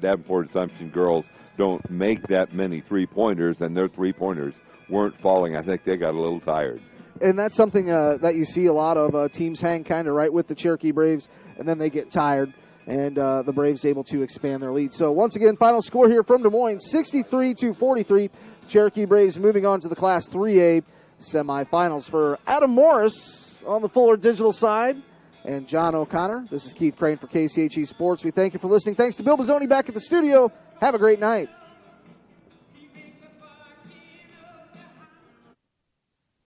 Davenport Assumption girls don't make that many three-pointers, and their three-pointers weren't falling. I think they got a little tired. And that's something that you see a lot of teams hang kind of right with the Cherokee Braves, and then they get tired, and the Braves able to expand their lead. So once again, final score here from Des Moines, 63-43. Cherokee Braves moving on to the Class 3A semifinals. For Adam Morris on the Fuller Digital side and John O'Connor, this is Keith Crane for KCHE Sports. We thank you for listening. Thanks to Bill Bozzoni back at the studio. Have a great night.